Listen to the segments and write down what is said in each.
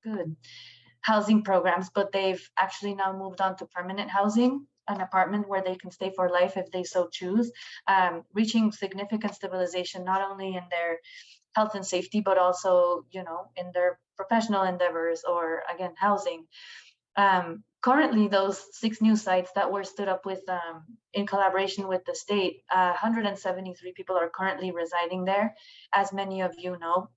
good housing programs, but they've actually now moved on to permanent housing, an apartment where they can stay for life if they so choose, reaching significant stabilization, not only in their health and safety, but also, you know, in their professional endeavors or, again, housing. Currently, those 6 new sites that were stood up with in collaboration with the state, 173 people are currently residing there. As many of you know,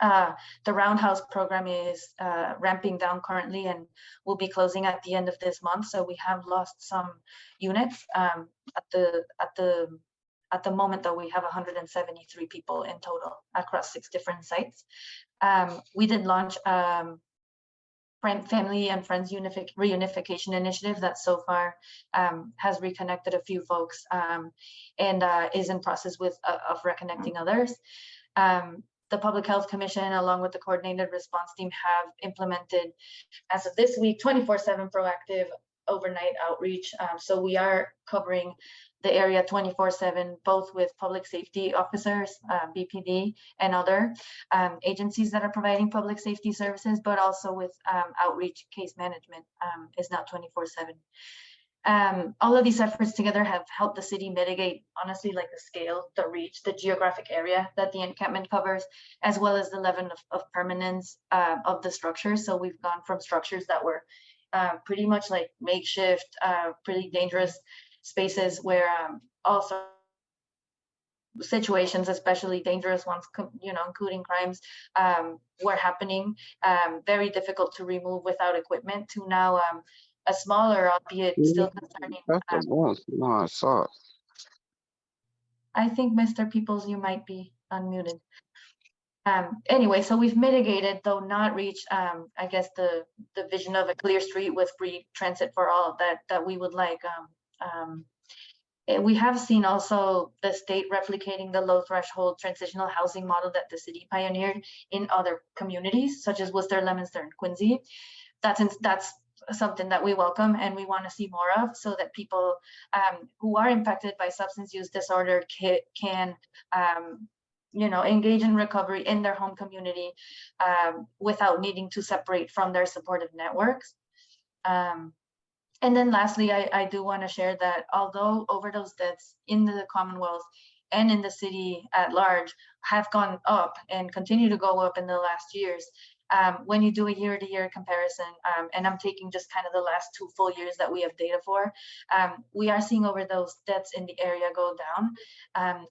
the Roundhouse program is ramping down currently and will be closing at the end of this month. So we have lost some units. At the moment, though, we have 173 people in total across 6 different sites. We did launch family and friends reunification initiative that so far has reconnected a few folks and is in process of reconnecting others. The Public Health Commission, along with the coordinated response team, have implemented, as of this week, 24/7 proactive overnight outreach. So we are covering the area 24/7, both with public safety officers, BPD, and other agencies that are providing public safety services, but also with outreach. Case management is now 24/7. All of these efforts together have helped the city mitigate, honestly, like the scale, the reach, the geographic area that the encampment covers, as well as the level of permanence of the structures. So we've gone from structures that were pretty much like makeshift, pretty dangerous spaces where also situations, especially dangerous ones, you know, including crimes, were happening, very difficult to remove without equipment, to now a smaller, albeit still concerning. No, I saw it. I think, Mr. Peoples, you might be unmuted. Anyway, so we've mitigated, though not reached, I guess, the vision of a clear street with free transit for all that we would like. We have seen also the state replicating the low threshold transitional housing model that the city pioneered in other communities, such as Worcester, Leominster, and Quincy. That's something that we welcome and we want to see more of, so that people who are impacted by substance use disorder can you know, engage in recovery in their home community without needing to separate from their supportive networks. And then lastly, I do want to share that although overdose deaths in the Commonwealth and in the city at large have gone up and continue to go up in the last years, when you do a year-to-year comparison, and I'm taking just kind of the last 2 full years that we have data for, we are seeing overdose deaths in the area go down.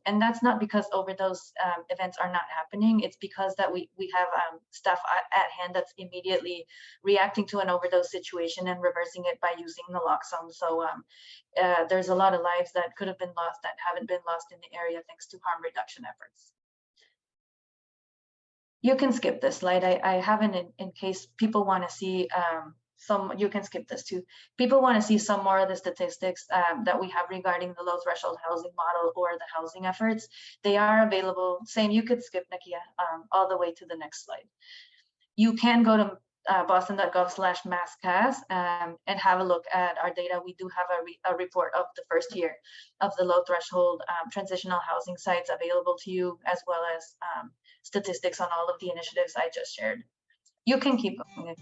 And that's not because overdose events are not happening. It's because that we have staff at hand that's immediately reacting to an overdose situation and reversing it by using naloxone. So there's a lot of lives that could have been lost that haven't been lost in the area thanks to harm reduction efforts. You can skip this slide. I haven't in case people want to see you can skip this too. People want to see some more of the statistics that we have regarding the low threshold housing model or the housing efforts. They are available. Same, you could skip, Nakia, all the way to the next slide. You can go to boston.gov/masscas and have a look at our data. We do have a report of the first year of the low threshold transitional housing sites available to you, as well as statistics on all of the initiatives I just shared. You can keep going.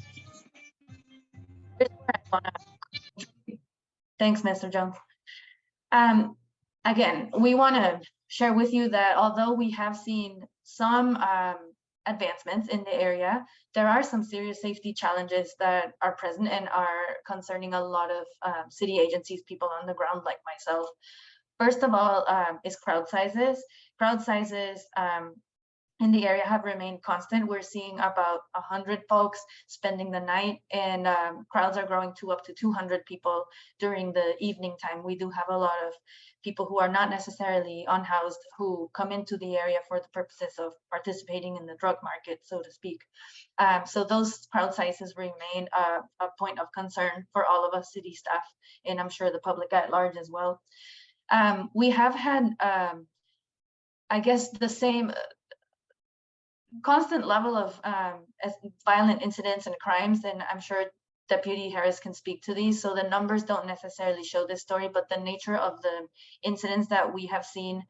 Thanks, Mr. Jones. Again, we want to share with you that although we have seen some advancements in the area, there are some serious safety challenges that are present and are concerning a lot of city agencies, people on the ground like myself. First of all is crowd sizes. Crowd sizes in the area have remained constant. We're seeing about 100 folks spending the night, and crowds are growing to up to 200 people during the evening time. We do have a lot of people who are not necessarily unhoused who come into the area for the purposes of participating in the drug market, so to speak. So those crowd sizes remain a point of concern for all of us city staff, and I'm sure the public at large as well. We have had, I guess, the same constant level of violent incidents and crimes, and I'm sure Deputy Harris can speak to these. So the numbers don't necessarily show this story, but the nature of the incidents that we have seen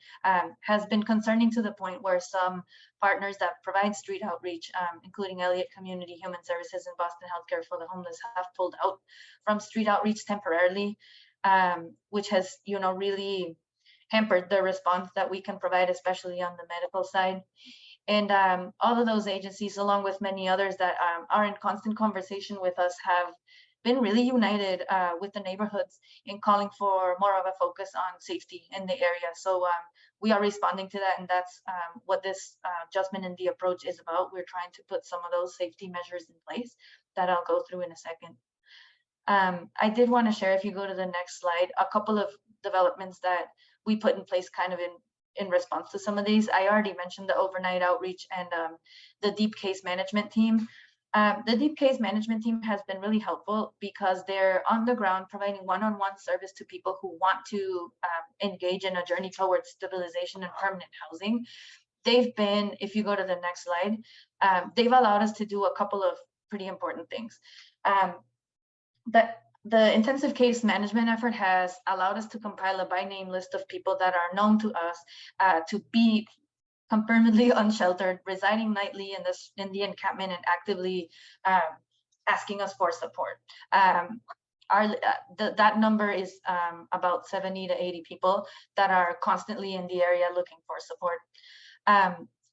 has been concerning to the point where some partners that provide street outreach, including Elliott Community Human Services and Boston Healthcare for the Homeless, have pulled out from street outreach temporarily, which has, really hampered the response that we can provide, especially on the medical side. And all of those agencies, along with many others that are in constant conversation with us, have been really united with the neighborhoods in calling for more of a focus on safety in the area. So we are responding to that, and that's what this adjustment in the approach is about. We're trying to put some of those safety measures in place that I'll go through in a second. I did want to share, if you go to the next slide, a couple of developments that we put in place kind of in response to some of these. I already mentioned the overnight outreach and the deep case management team. The deep case management team has been really helpful because they're on the ground providing one-on-one service to people who want to engage in a journey towards stabilization and permanent housing. They've been, if you go to the next slide, they've allowed us to do a couple of pretty important things. The intensive case management effort has allowed us to compile a by name list of people that are known to us to be confirmedly unsheltered, residing nightly in the encampment, and actively asking us for support. That number is about 70 to 80 people that are constantly in the area looking for support.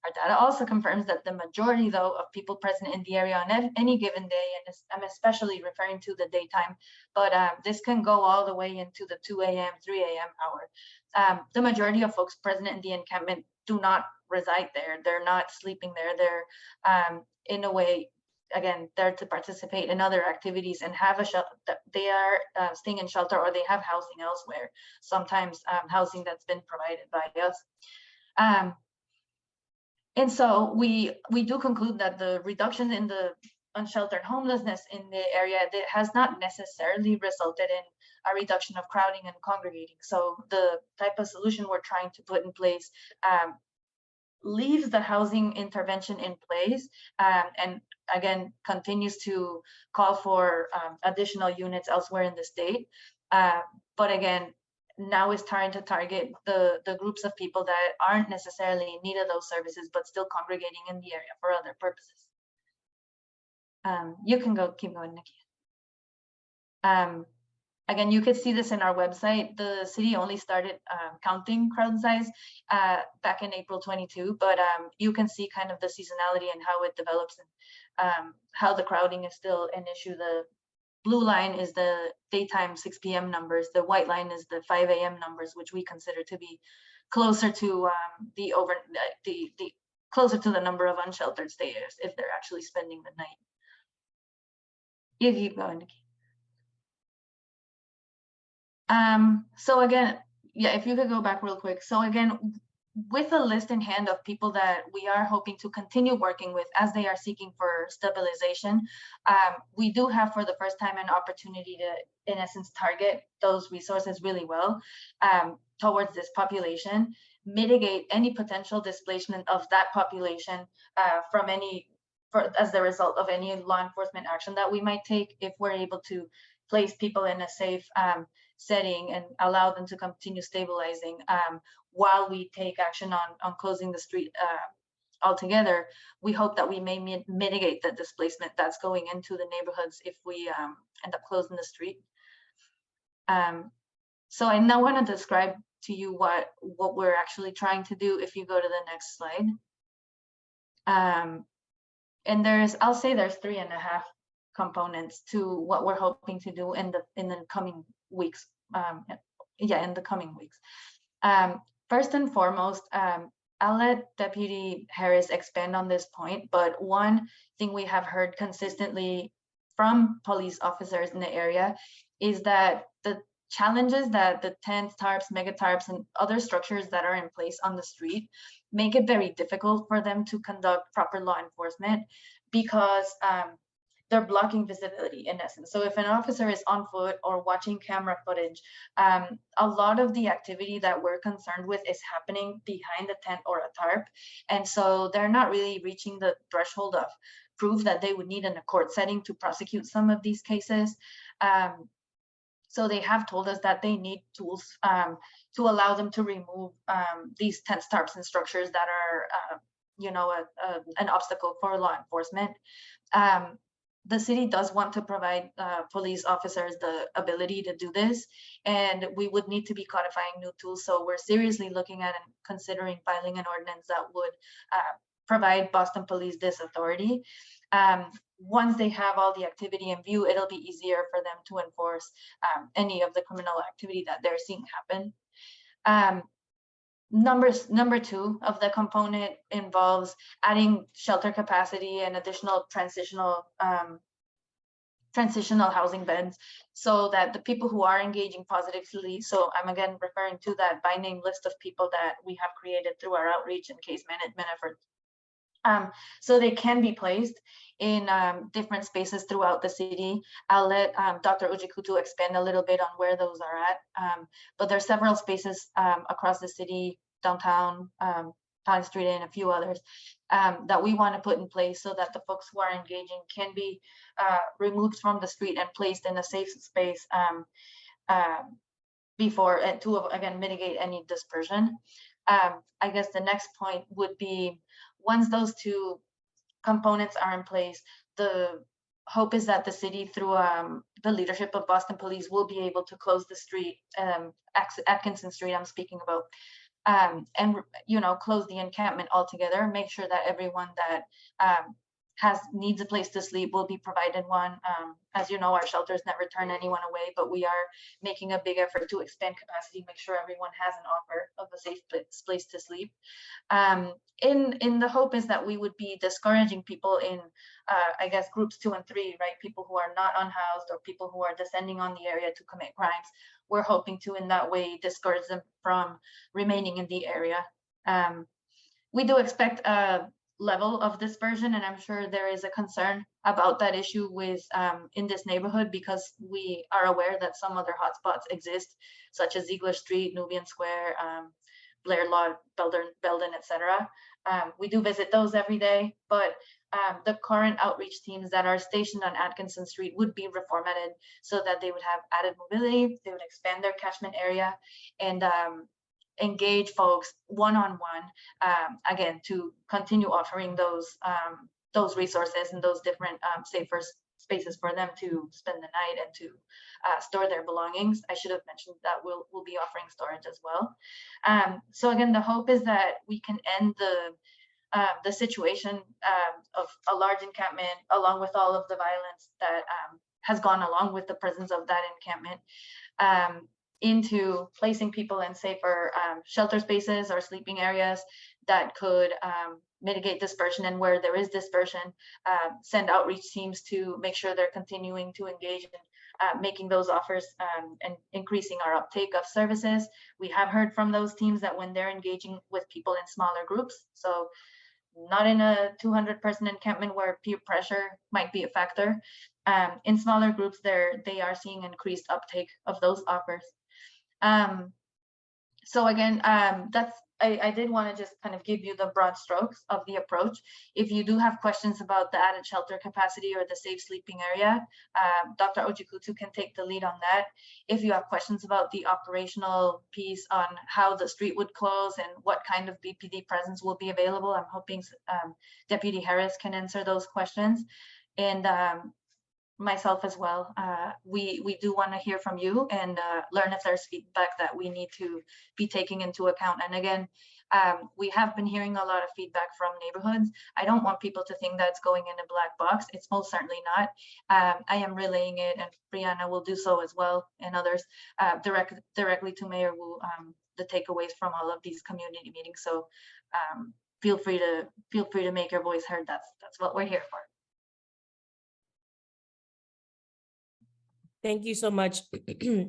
Our data also confirms that the majority, though, of people present in the area on any given day, and I'm especially referring to the daytime, but this can go all the way into the 2 a.m., 3 a.m. hour. The majority of folks present in the encampment do not reside there. They're not sleeping there. They're, in a way, again, there to participate in other activities and have a shelter. They are staying in shelter, or they have housing elsewhere, sometimes housing that's been provided by us. And so we do conclude that the reduction in the unsheltered homelessness in the area that has not necessarily resulted in a reduction of crowding and congregating. So the type of solution we're trying to put in place leaves the housing intervention in place, and again continues to call for additional units elsewhere in the state. But again, now is trying to target the groups of people that aren't necessarily in need of those services, but still congregating in the area for other purposes. You can keep going, Nikki. Again, you could see this in our website. The city only started counting crowd size back in April 22, but you can see kind of the seasonality and how it develops, and how the crowding is still an issue. The blue line is the daytime 6 p.m. numbers. The white line is the 5 a.m. numbers, which we consider to be closer to closer to the number of unsheltered stayers if they're actually spending the night. You keep going, Nikki. So again, yeah, if you could go back real quick. So again, with a list in hand of people that we are hoping to continue working with as they are seeking for stabilization, we do have for the first time an opportunity to, in essence, target those resources really well towards this population, mitigate any potential displacement of that population as the result of any law enforcement action that we might take, if we're able to place people in a safe setting and allow them to continue stabilizing while we take action on closing the street altogether. We hope that we may mitigate the displacement that's going into the neighborhoods if we end up closing the street. So I now want to describe to you what we're actually trying to do if you go to the next slide. And I'll say there's 3.5 components to what we're hoping to do in the coming weeks. In the coming weeks. First and foremost, I'll let Deputy Harris expand on this point, but one thing we have heard consistently from police officers in the area is that the challenges that the tents, tarps, mega tarps, and other structures that are in place on the street make it very difficult for them to conduct proper law enforcement, because they're blocking visibility in essence. So if an officer is on foot or watching camera footage, a lot of the activity that we're concerned with is happening behind a tent or a tarp. And so they're not really reaching the threshold of prove that they would need in a court setting to prosecute some of these cases. So they have told us that they need tools to allow them to remove these tents, tarps, and structures that are, an obstacle for law enforcement. The city does want to provide police officers the ability to do this, and we would need to be codifying new tools. So we're seriously looking at and considering filing an ordinance that would provide Boston Police this authority. Once they have all the activity in view, it'll be easier for them to enforce any of the criminal activity that they're seeing happen. Number two of the component involves adding shelter capacity and additional transitional housing beds, so that the people who are engaging positively, so I'm again referring to that by name list of people that we have created through our outreach and case management efforts. So they can be placed in different spaces throughout the city. I'll let Dr. Ujikutu expand a little bit on where those are at, but there's several spaces across the city, downtown, Pine Street, and a few others that we want to put in place so that the folks who are engaging can be removed from the street and placed in a safe space before, and to again mitigate any dispersion. I guess the next point would be, once those two components are in place, the hope is that the city, through the leadership of Boston Police, will be able to close the street, Atkinson Street I'm speaking about, and close the encampment altogether, make sure that everyone that needs a place to sleep will be provided one. As you know, our shelters never turn anyone away, but we are making a big effort to expand capacity, make sure everyone has an offer of a safe place to sleep. In the hope is that we would be discouraging people in, I guess, groups 2 and 3, right? People who are not unhoused or people who are descending on the area to commit crimes. We're hoping to, in that way, discourage them from remaining in the area. We do expect a level of dispersion, and I'm sure there is a concern about that issue with in this neighborhood, because we are aware that some other hotspots exist, such as Ziegler Street, Nubian Square, Blair Law, Belden, etc. We do visit those every day, but the current outreach teams that are stationed on Atkinson Street would be reformatted so that they would have added mobility, they would expand their catchment area, and engage folks one-on-one, again, to continue offering those resources and those different safer spaces for them to spend the night and to store their belongings. I should have mentioned that we'll be offering storage as well. So again, the hope is that we can end the situation of a large encampment, along with all of the violence that has gone along with the presence of that encampment, into placing people in safer shelter spaces or sleeping areas that could mitigate dispersion, and where there is dispersion, send outreach teams to make sure they're continuing to engage in making those offers and increasing our uptake of services. We have heard from those teams that when they're engaging with people in smaller groups, so not in a 200-person encampment where peer pressure might be a factor, in smaller groups, they are seeing increased uptake of those offers. So again, I did want to just kind of give you the broad strokes of the approach. If you do have questions about the added shelter capacity or the safe sleeping area, Dr. Ojikutu can take the lead on that. If you have questions about the operational piece on how the street would close and what kind of BPD presence will be available, I'm hoping Deputy Harris can answer those questions. And myself as well. We do want to hear from you and learn if there's feedback that we need to be taking into account. And again, we have been hearing a lot of feedback from neighborhoods. I don't want people to think that's going in a black box. It's most certainly not. I am relaying it, and Brianna will do so as well, and others directly to Mayor Wu, the takeaways from all of these community meetings. So feel free to make your voice heard. That's what we're here for. Thank you so much,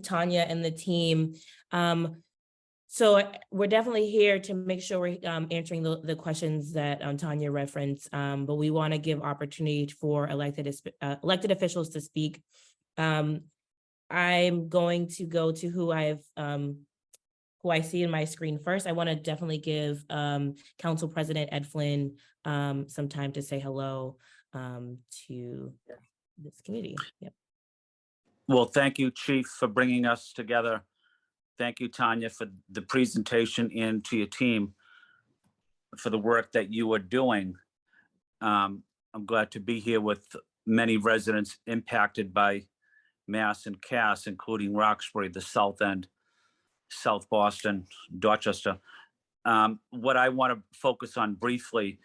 Tanya and the team. So we're definitely here to make sure we're answering the questions that Tanya referenced, but we want to give opportunity for elected officials to speak. I'm going to go to who I've who I see in my screen first, I want to definitely give Council President Ed Flynn some time to say hello to this community. Yep. Well, thank you, Chief, for bringing us together. Thank you, Tanya, for the presentation, and to your team for the work that you are doing. I'm glad to be here with many residents impacted by Mass and Cass, including Roxbury, the South End, South Boston, Dorchester. What I want to focus on briefly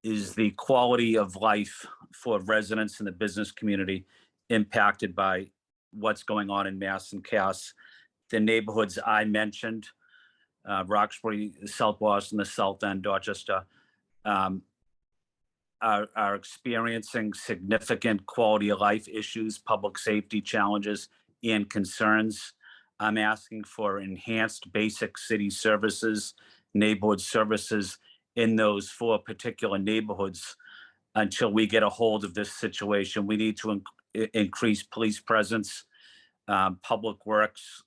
is the quality of life for residents in the business community impacted by what's going on in Mass and Cass. The neighborhoods I mentioned, Roxbury, South Boston, the South End, Dorchester, are experiencing significant quality of life issues, public safety challenges, and concerns. I'm asking for enhanced basic city services, neighborhood services in those 4 particular neighborhoods until we get a hold of this situation. We need to increase police presence, public works,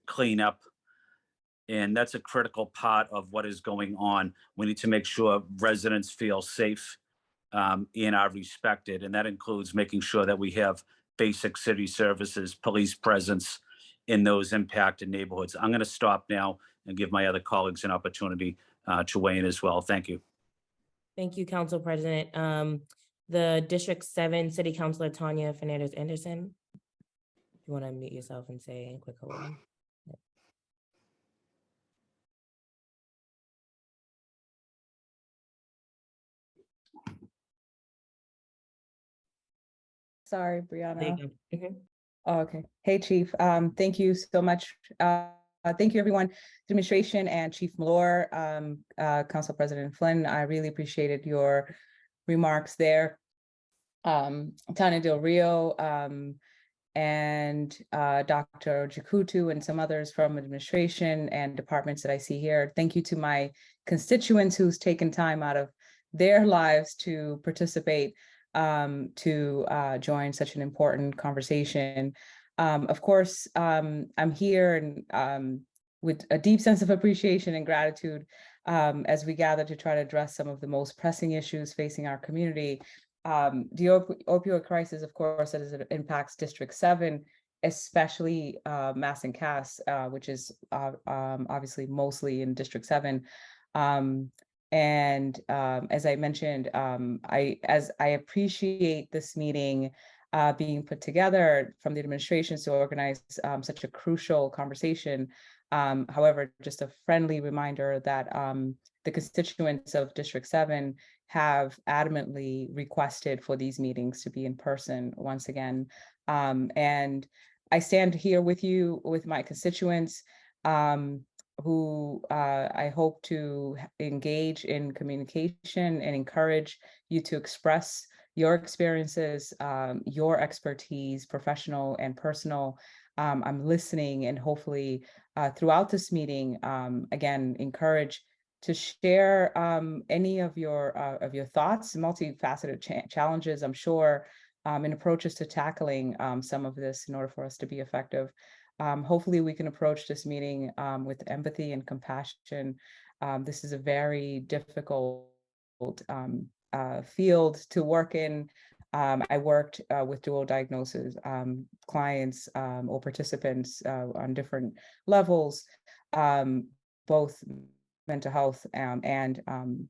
cleanup, and that's a critical part of what is going on. We need to make sure residents feel safe and are respected, and that includes making sure that we have basic city services, police presence in those impacted neighborhoods. I'm going to stop now and give my other colleagues an opportunity to weigh in as well. Thank you. Thank you, Council President. The District 7 City Councilor Tanya Fernandez Anderson. If you want to unmute yourself and say a quick hello. Sorry, There Brianna. you go. Mhm. Oh, okay. Hey, Chief. Thank you so much. Thank you, everyone, the administration and Chief Malore, Council President Flynn. I really appreciated your remarks there. Tanya Del Rio and Dr. Jakutu and some others from administration and departments that I see here. Thank you to my constituents who's taken time out of their lives to participate to join such an important conversation. Of course, I'm here and with a deep sense of appreciation and gratitude as we gather to try to address some of the most pressing issues facing our community. The opioid crisis, of course, as it impacts District 7, especially Mass and Cass, which is obviously mostly in District 7. As I mentioned, I appreciate this meeting being put together from the administration to organize such a crucial conversation. However, just a friendly reminder that the constituents of District 7 have adamantly requested for these meetings to be in person once again. And I stand here with you, with my constituents, who I hope to engage in communication and encourage you to express your experiences, your expertise, professional and personal. I'm listening, and hopefully throughout this meeting, again, encourage to share any of your thoughts, multifaceted challenges, I'm sure, and approaches to tackling some of this in order for us to be effective. Hopefully we can approach this meeting with empathy and compassion. This is a very difficult field to work in. I worked with dual diagnosis clients or participants on different levels, both mental health and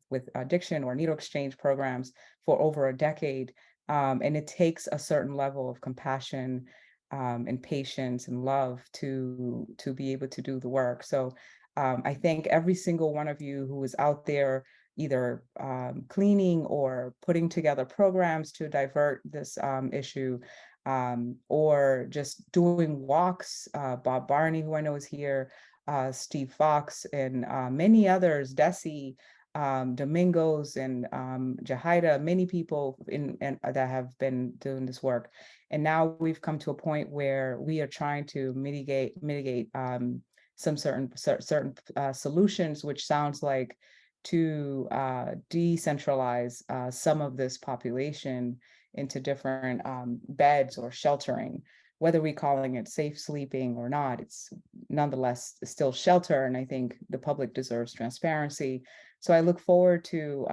with addiction or needle exchange programs for over a decade. And it takes a certain level of compassion and patience and love to be able to do the work. So I thank every single one of you who is out there either cleaning or putting together programs to divert this issue, or just doing walks. Bob Barney, who I know is here, Steve Fox, and many others, Desi, Domingos, and Jahida, many people that have been doing this work. And now we've come to a point where we are trying to mitigate some certain solutions, which sounds like to decentralize some of this population into different beds or sheltering. whether we calling it safe sleeping or not, it's nonetheless still shelter. And I think the public deserves transparency. So I look forward to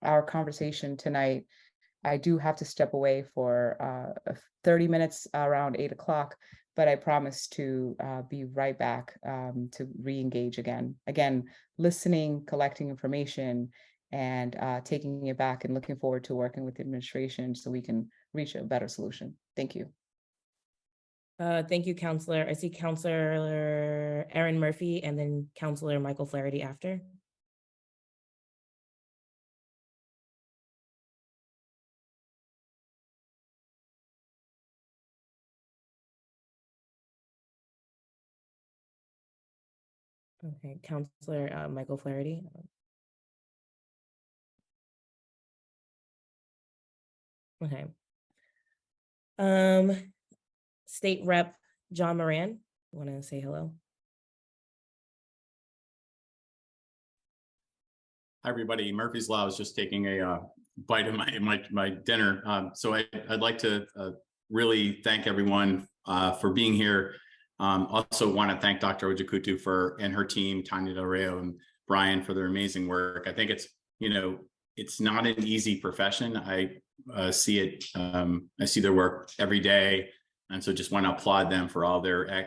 our conversation tonight. I do have to step away for 30 minutes around 8 o'clock, but I promise to be right back to re-engage again. Again, listening, collecting information, and taking it back, and looking forward to working with the administration so we can reach a better solution. Thank you. Thank you, Counselor. I see Counselor Erin Murphy and then Counselor Michael Flaherty after. Okay, Counselor Michael Flaherty. Okay. State Rep John Moran, want to say hello? Hi, everybody. Murphy's Law. I was just taking a bite of my dinner. So I'd like to really thank everyone for being here. Also want to thank Dr. Ojikutu and her team, Tanya Del Rio and Brian, for their amazing work. I think it's, it's not an easy profession. I see it. I see their work every day. And so just want to applaud them for all their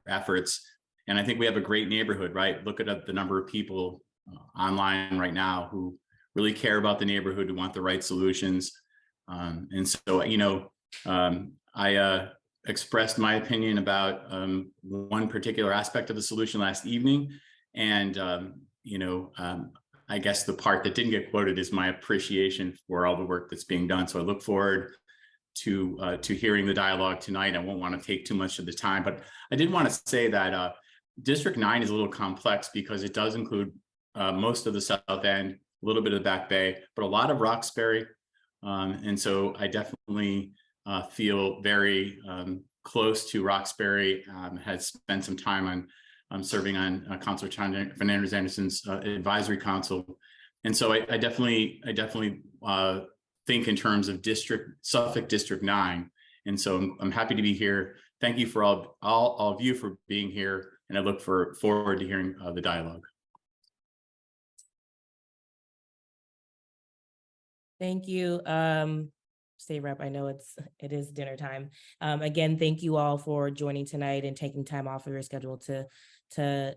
efforts. And I think we have a great neighborhood, right? Look at the number of people online right now who really care about the neighborhood, who want the right solutions. And so, I expressed my opinion about one particular aspect of the solution last evening. And, I guess the part that didn't get quoted is my appreciation for all the work that's being done. So I look forward to hearing the dialogue tonight. I won't want to take too much of the time, but I did want to say that District 9 is a little complex because it does include most of the South End, a little bit of the Back Bay, but a lot of Roxbury. And so I definitely feel very close to Roxbury, had spent some time on serving on Councilor Fernandez Anderson's advisory council. And so I definitely think in terms of Suffolk District 9. And so I'm happy to be here. Thank you for all of you for being here. And I look forward to hearing the dialogue. Thank you, State Rep. I know it is dinner time. Again, thank you all for joining tonight and taking time off of your schedule to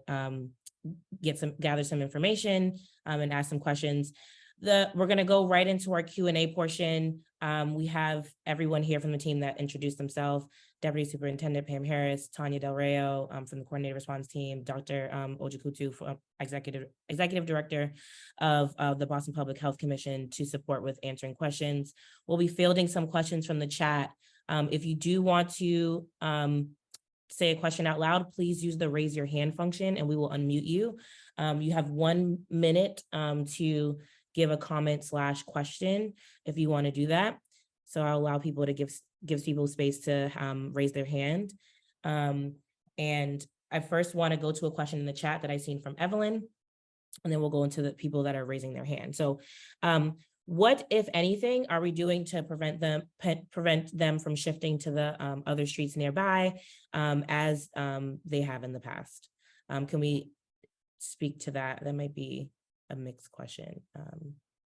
gather some information and ask some questions. We're going to go right into our Q&A portion. We have everyone here from the team that introduced themselves: Deputy Superintendent Pam Harris, Tanya Del Rio from the Coordinated Response Team, Dr. Ojikutu, Executive Director of the Boston Public Health Commission, to support with answering questions. We'll be fielding some questions from the chat. If you do want to say a question out loud, please use the raise your hand function and we will unmute you. You have 1 minute to give a comment / question if you want to do that. So I'll allow people to give people space to raise their hand. And I first want to go to a question in the chat that I've seen from Evelyn, and then we'll go into the people that are raising their hand. So what, if anything, are we doing to prevent them from shifting to the other streets nearby as they have in the past? Can we speak to that? That might be a mixed question.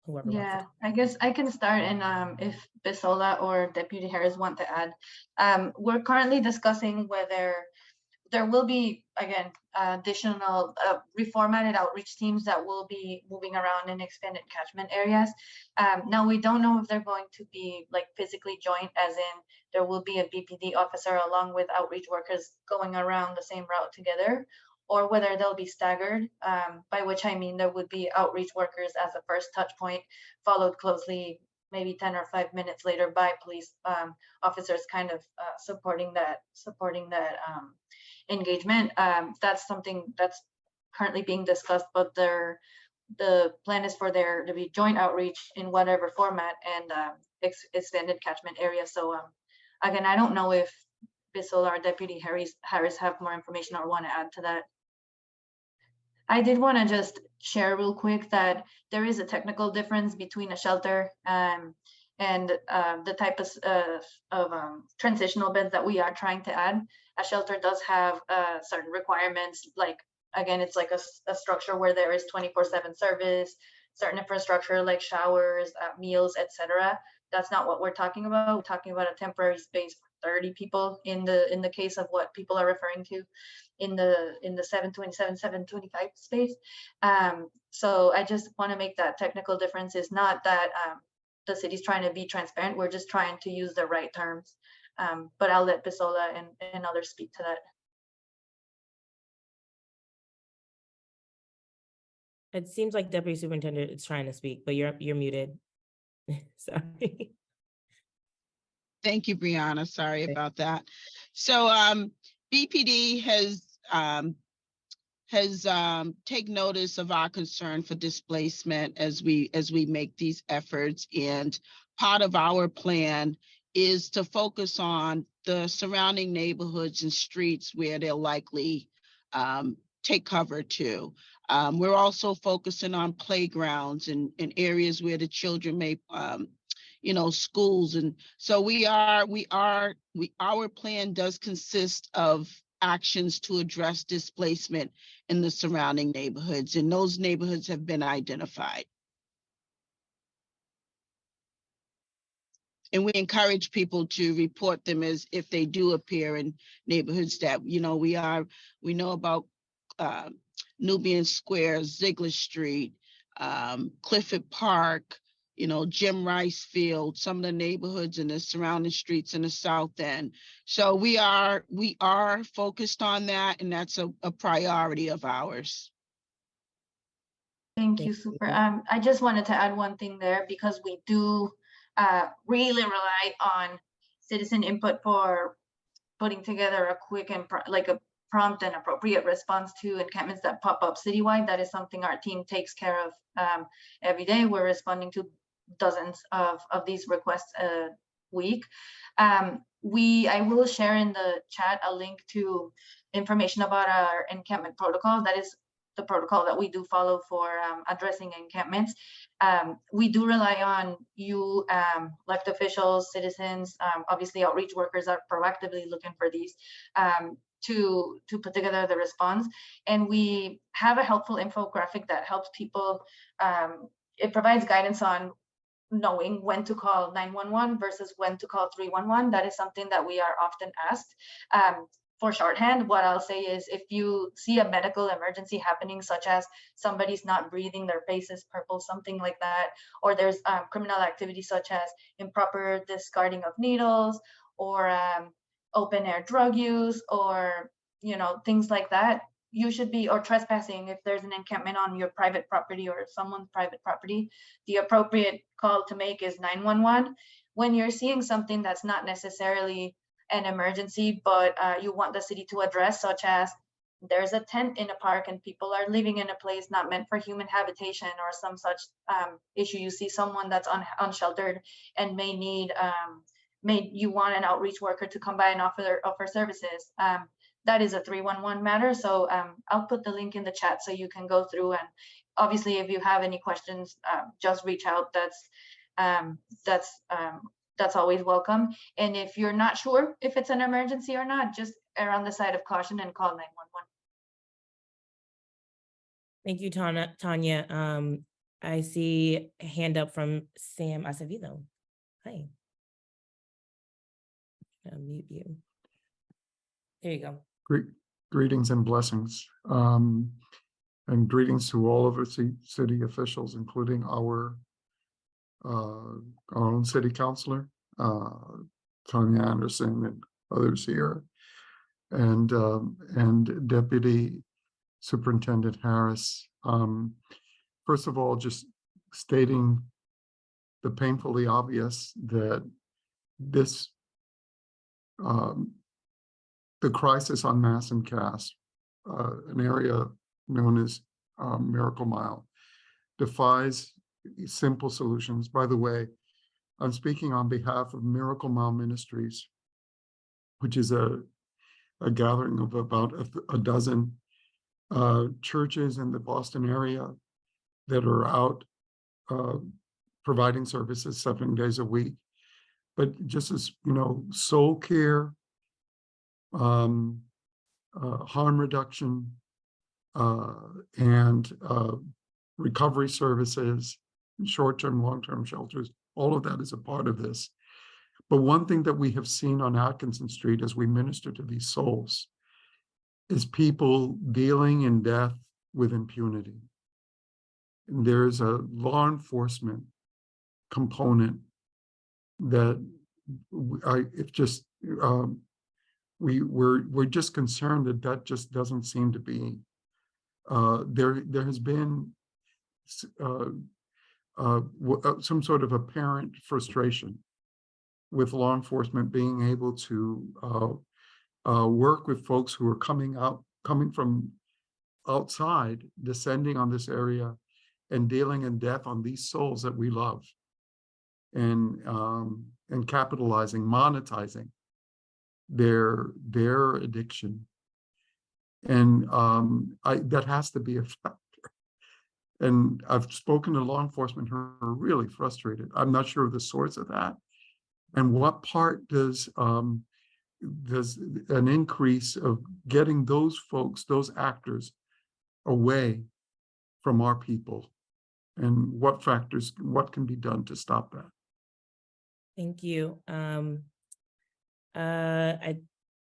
Whoever wants to. I guess I can start, and if Bisola or Deputy Harris want to add. We're currently discussing whether there will be, again, additional reformatted outreach teams that will be moving around in expanded catchment areas. Now, we don't know if they're going to be like physically joined, as in there will be a BPD officer along with outreach workers going around the same route together, or whether they'll be staggered, by which I mean there would be outreach workers as a first touch point, followed closely maybe 10 or 5 minutes later by police officers kind of supporting that engagement. That's something that's currently being discussed, but the plan is for there to be joint outreach in whatever format and extended catchment area. So again, I don't know if Bisola or Deputy Harris have more information or want to add to that. I did want to just share real quick that there is a technical difference between a shelter and and the type of transitional beds that we are trying to add. A shelter does have certain requirements, like, again, it's like a structure where there is 24/7 service, certain infrastructure like showers, meals, etc. That's not what we're talking about. We're talking about a temporary space for 30 people in the case of what people are referring to in the 727, 725 space. So I just want to make that technical difference. Is not that the city's trying to be transparent. We're just trying to use the right terms. But I'll let Bisola and others speak to that. It seems like Deputy Superintendent is trying to speak, but you're muted. Sorry. Thank you, Brianna. Sorry Okay. about that. So BPD has take notice of our concern for displacement as we make these efforts, and part of our plan is to focus on the surrounding neighborhoods and streets where they'll likely take cover to. We're also focusing on playgrounds and areas where the children may schools. And so our plan does consist of actions to address displacement in the surrounding neighborhoods, and those neighborhoods have been identified. And we encourage people to report them as if they do appear in neighborhoods that, we know about Nubian Square, Ziegler Street, Clifford Park, Jim Rice Field, some of the neighborhoods in the surrounding streets in the South End. So we are focused on that, and that's a priority of ours. Thank you, Super. I just wanted to add one thing there, because we do really rely on citizen input for putting together a quick and a prompt and appropriate response to encampments that pop up citywide. That is something our team takes care of every day. We're responding to dozens of these requests a week. I will share in the chat a link to information about our encampment protocol. That is the protocol that we do follow for addressing encampments. We do rely on you, elected officials, citizens, obviously outreach workers are proactively looking for these to put together the response. And we have a helpful infographic that helps people. It provides guidance on knowing when to call 911 versus when to call 311. That is something that we are often asked. For shorthand, what I'll say is, if you see a medical emergency happening, such as somebody's not breathing, their face is purple, something like that, or there's criminal activity such as improper discarding of needles, or open air drug use, or things like that, you should be, or trespassing, if there's an encampment on your private property or someone's private property, the appropriate call to make is 911. When you're seeing something that's not necessarily an emergency, but you want the city to address, such as there's a tent in a park and people are living in a place not meant for human habitation, or some such issue, you see someone that's unsheltered and may need, you want an outreach worker to come by and offer services, that is a 311 matter. So I'll put the link in the chat so you can go through, and obviously if you have any questions, just reach out. That's always welcome. And if you're not sure if it's an emergency or not, just err on the side of caution and call 911. Thank you, Tanya. I see a hand up from Sam Acevedo. Hi. I'll mute you. There you go. Greetings and blessings. And greetings to all of our city officials, including our own city councilor, Tanya Anderson, and others here, and Deputy Superintendent Harris. First of all, just stating the painfully obvious that this the crisis on Mass and Cass, an area known as Miracle Mile, defies simple solutions. By the way, I'm speaking on behalf of Miracle Mile Ministries, which is a gathering of about a dozen churches in the Boston area that are out providing services 7 days a week. But just as, soul care, harm reduction, and recovery services, short-term, long-term shelters, all of that is a part of this. But one thing that we have seen on Atkinson Street as we minister to these souls is people dealing in death with impunity. And there's a law enforcement component that we're just concerned that just doesn't seem to be. There has been some sort of apparent frustration with law enforcement being able to work with folks who are coming from outside, descending on this area and dealing in death on these souls that we love, and capitalizing, monetizing their addiction. And that has to be a factor. And I've spoken to law enforcement who are really frustrated. I'm not sure of the source of that. And what part does an increase of getting those folks, those actors, away from our people, and what can be done to stop that? Thank you. I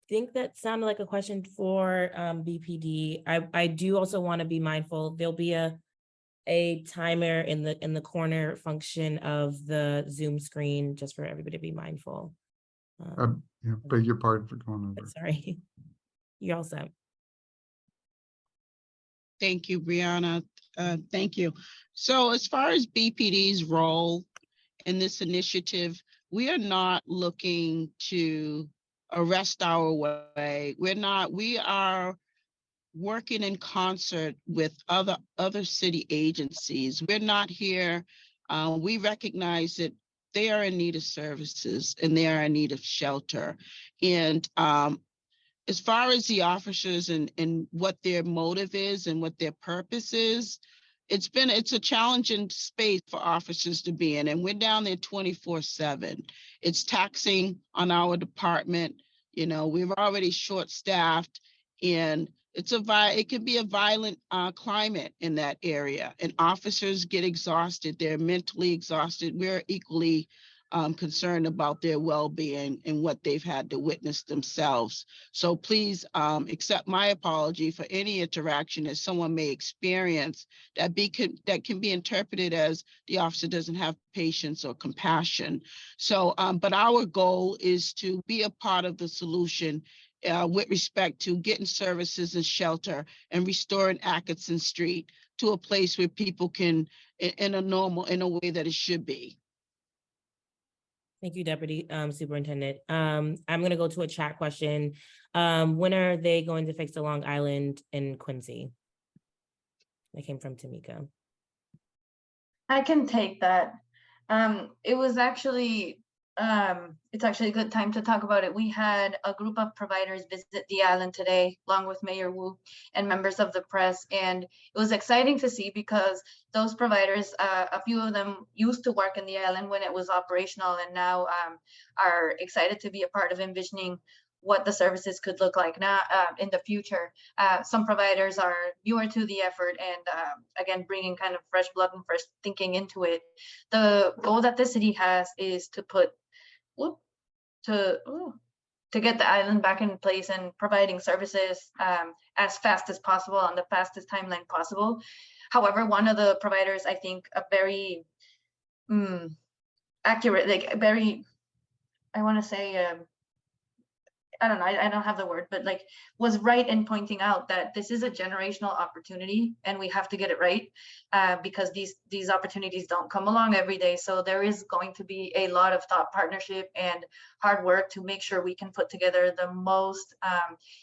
think that sounded like a question for BPD. I do also want to be mindful. There'll be a timer in the corner function of the Zoom screen, just for everybody to be mindful. Yeah, beg your pardon for going over. Sorry, you're all set. Thank you, Brianna. Thank you. So as far as BPD's role in this initiative, we are not looking to arrest our way. We are working in concert with other city agencies. We're not here. We recognize that they are in need of services and they are in need of shelter. And as far as the officers and what their motive is and what their purpose is, it's a challenging space for officers to be in, and we're down there 24/7. It's taxing on our department. We're already short-staffed, and it can be a violent climate in that area, and officers get exhausted. They're mentally exhausted. We're equally concerned about their well-being and what they've had to witness themselves. So please accept my apology for any interaction that someone may experience that can be interpreted as the officer doesn't have patience or compassion. So, but our goal is to be a part of the solution with respect to getting services and shelter and restoring Atkinson Street to a place where people can, in a way that it should be. Thank you, Deputy Superintendent. I'm going to go to a chat question. When are they going to fix the Long Island in Quincy? That came from Tamika. I can take that. It was actually, it's actually a good time to talk about it. We had a group of providers visit the island today, along with Mayor Wu and members of the press. And it was exciting to see because those providers, a few of them used to work in the island when it was operational, and now are excited to be a part of envisioning what the services could look like now in the future. Some providers are newer to the effort, and again, bringing kind of fresh blood and fresh thinking into it. The goal that the city has is to get the island back in place and providing services as fast as possible on the fastest timeline possible. However, one of the providers, I think, a very accurate, like very, I want to say, I don't know, I don't have the word, but like was right in pointing out that this is a generational opportunity and we have to get it right because these opportunities don't come along every day. So there is going to be a lot of thought, partnership, and hard work to make sure we can put together the most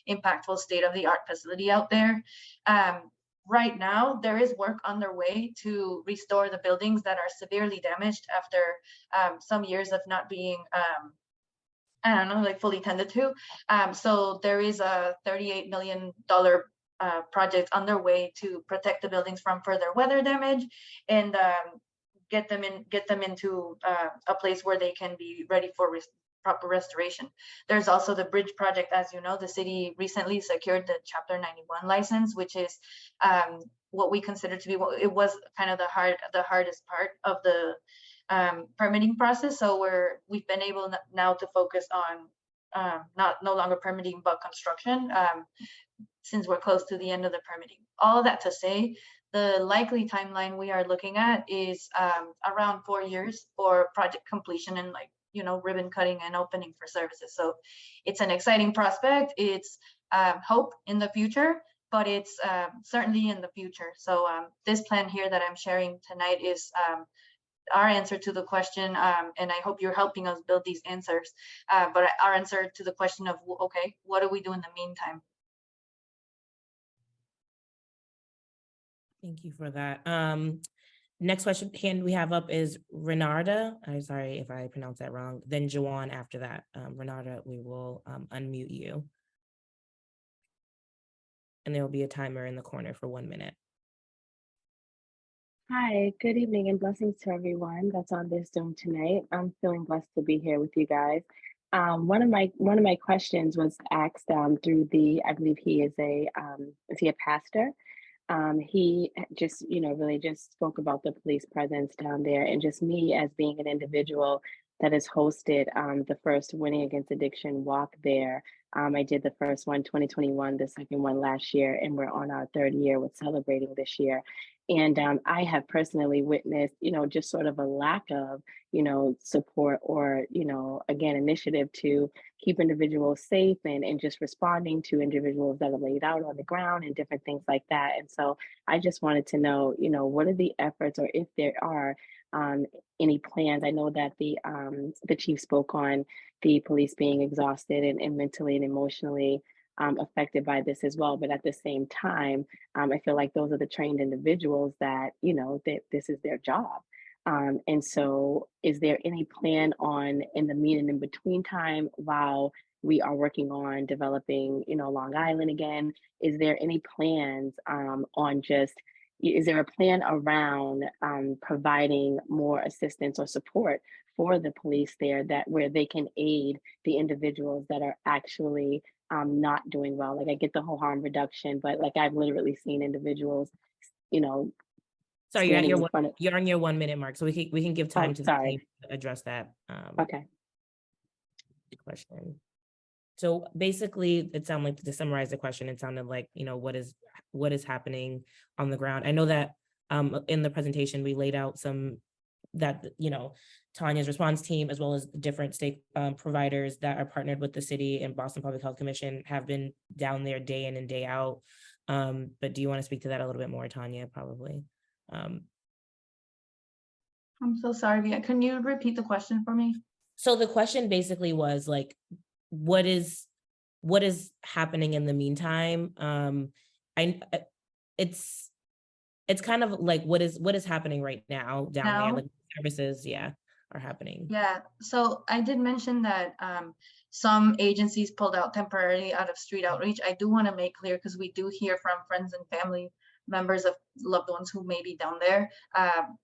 impactful state-of-the-art facility out there. Right now, there is work underway to restore the buildings that are severely damaged after some years of not being I don't know, like fully tended to. So there is a $38 million project underway to protect the buildings from further weather damage. And get them into a place where they can be ready for proper restoration. There's also the bridge project. As you know, the city recently secured the Chapter 91 license, which is what we consider to be it was kind of the hardest part of the permitting process. So we've been able now to focus on no longer permitting but construction, since we're close to the end of the permitting. All that to say, the likely timeline we are looking at is around 4 years for project completion and ribbon cutting and opening for services. So it's an exciting prospect. It's hope in the future, but it's certainly in the future. So this plan here that I'm sharing tonight is our answer to the question, and I hope you're helping us build these answers, but our answer to the question of, okay, what do we do in the meantime? Thank you for that. Next question hand we have up is Renarda. I'm sorry if I pronounced that wrong. Then Jawan after that. Renarda, we will unmute you. And there will be a timer in the corner for 1 minute. Hi, good evening and blessings to everyone that's on this Zoom tonight. I'm feeling blessed to be here with you guys. One of my questions was asked through I believe he is he a pastor? He just, really just spoke about the police presence down there, and just me as being an individual that has hosted the first Winning Against Addiction walk there. I did the first one 2021, the second one last year, and we're on our third year with celebrating this year. And I have personally witnessed, just sort of a lack of, support or, again, initiative to keep individuals safe and just responding to individuals that are laid out on the ground and different things like that. And so I just wanted to know, what are the efforts, or if there are any plans? I know that the chief spoke on the police being exhausted and mentally and emotionally affected by this as well. But at the same time, I feel like those are the trained individuals that, that this is their job. And so is there any plan on in the mean and in between time while we are working on developing, Long Island again? Is there any plans is there a plan around providing more assistance or support for the police there where they can aid the individuals that are actually not doing well? Like, I get the whole harm reduction, but like I've literally seen individuals, Sorry, you're on your 1 minute mark, so we can give time to the team to address that. Okay. Question. So basically, it sounded like, to summarize the question, it sounded like, what is happening on the ground. I know that in the presentation we laid out Tanya's response team, as well as different state providers that are partnered with the city and Boston Public Health Commission, have been down there day in and day out. But do you want to speak to that a little bit more, Tanya? Probably. I'm so sorry. Can you repeat the question for me? So the question basically was like, what is happening in the meantime? It's kind of like what is happening right now down there, like services, are happening. Yeah, so I did mention that some agencies pulled out temporarily out of street outreach. I do want to make clear, because we do hear from friends and family members of loved ones who may be down there,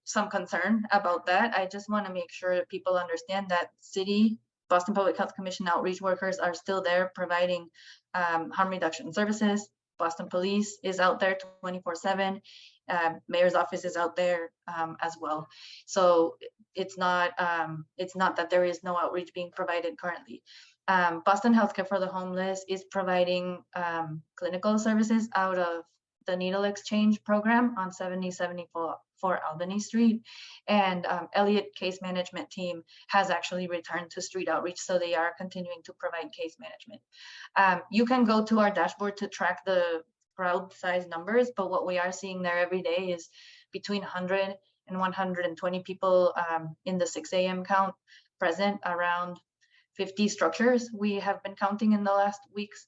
some concern about that. I just want to make sure that people understand that city, Boston Public Health Commission outreach workers are still there providing harm reduction services. Boston Police is out there 24/7. Mayor's office is out there as well. So it's not that there is no outreach being provided currently. Boston Healthcare for the Homeless is providing clinical services out of the Needle Exchange program on 7074 Albany Street, and Elliott Case Management Team has actually returned to street outreach, so they are continuing to provide case management. You can go to our dashboard to track the crowd size numbers, but what we are seeing there every day is between 100 and 120 people in the 6 a.m. count present, around 50 structures we have been counting in the last weeks.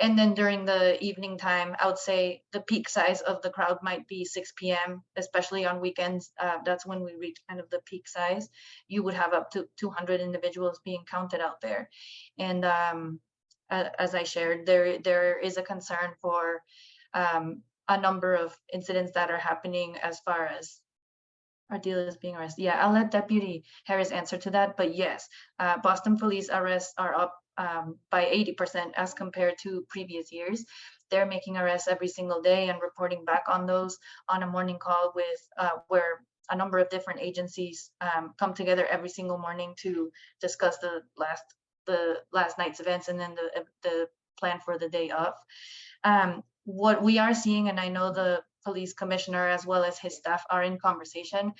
And then during the evening time, I would say the peak size of the crowd might be 6 p.m., especially on weekends. That's when we reach kind of the peak size. You would have up to 200 individuals being counted out there. And as I shared, there is a concern for a number of incidents that are happening as far as Ardila is being arrested. Yeah, I'll let Deputy Harris answer to that. But yes, Boston police arrests are up by 80% as compared to previous years. They're making arrests every single day and reporting back on those on a morning call with where a number of different agencies come together every single morning to discuss the last night's events and then the plan for the day of. What we are seeing, and I know the police commissioner as well as his staff are in conversation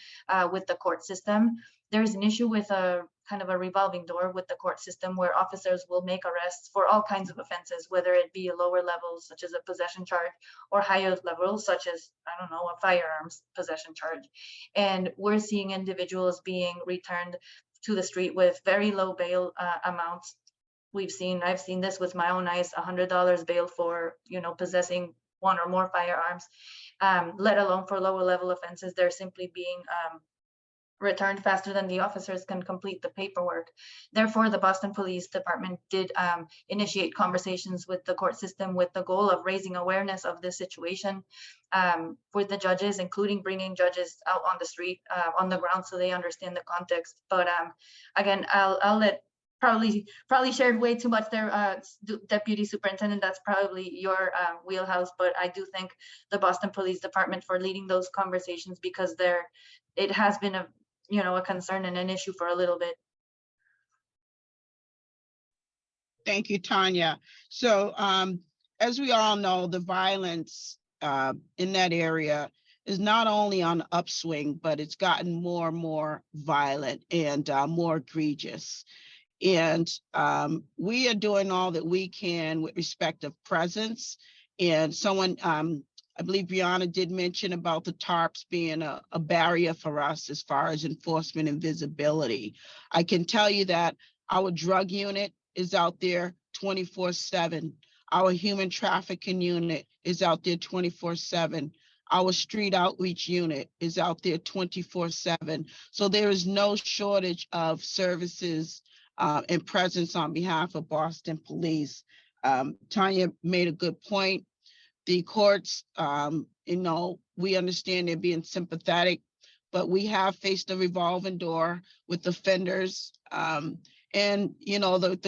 with the court system. There's an issue with a kind of a revolving door with the court system where officers will make arrests for all kinds of offenses, whether it be a lower level such as a possession charge or higher level such as, I don't know, a firearms possession charge. And we're seeing individuals being returned to the street with very low bail amounts. I've seen this with my own eyes, $100 bail for, possessing one or more firearms, let alone for lower level offenses. They're simply being returned faster than the officers can complete the paperwork. Therefore, the Boston Police Department did initiate conversations with the court system with the goal of raising awareness of this situation with the judges, including bringing judges out on the street, on the ground, so they understand the context. But again, I'll let probably shared way too much there, Deputy Superintendent. That's probably your wheelhouse, but I do thank the Boston Police Department for leading those conversations because it has been a concern and an issue for a little bit. Thank you, Tanya. So as we all know, the violence in that area is not only on the upswing, but it's gotten more and more violent and more egregious. And we are doing all that we can with respect of presence. And someone, I believe Brianna did mention about the tarps being a barrier for us as far as enforcement and visibility. I can tell you that our drug unit is out there 24/7. Our human trafficking unit is out there 24/7. Our street outreach unit is out there 24/7. So there is no shortage of services and presence on behalf of Boston Police. Tanya made a good point. The courts, we understand they're being sympathetic, but we have faced a revolving door with offenders. The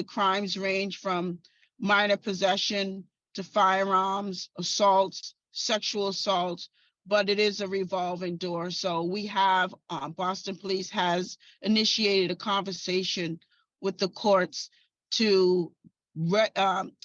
crimes range from minor possession to firearms, assaults, sexual assaults, but it is a revolving door. So we have, Boston Police has initiated a conversation with the courts to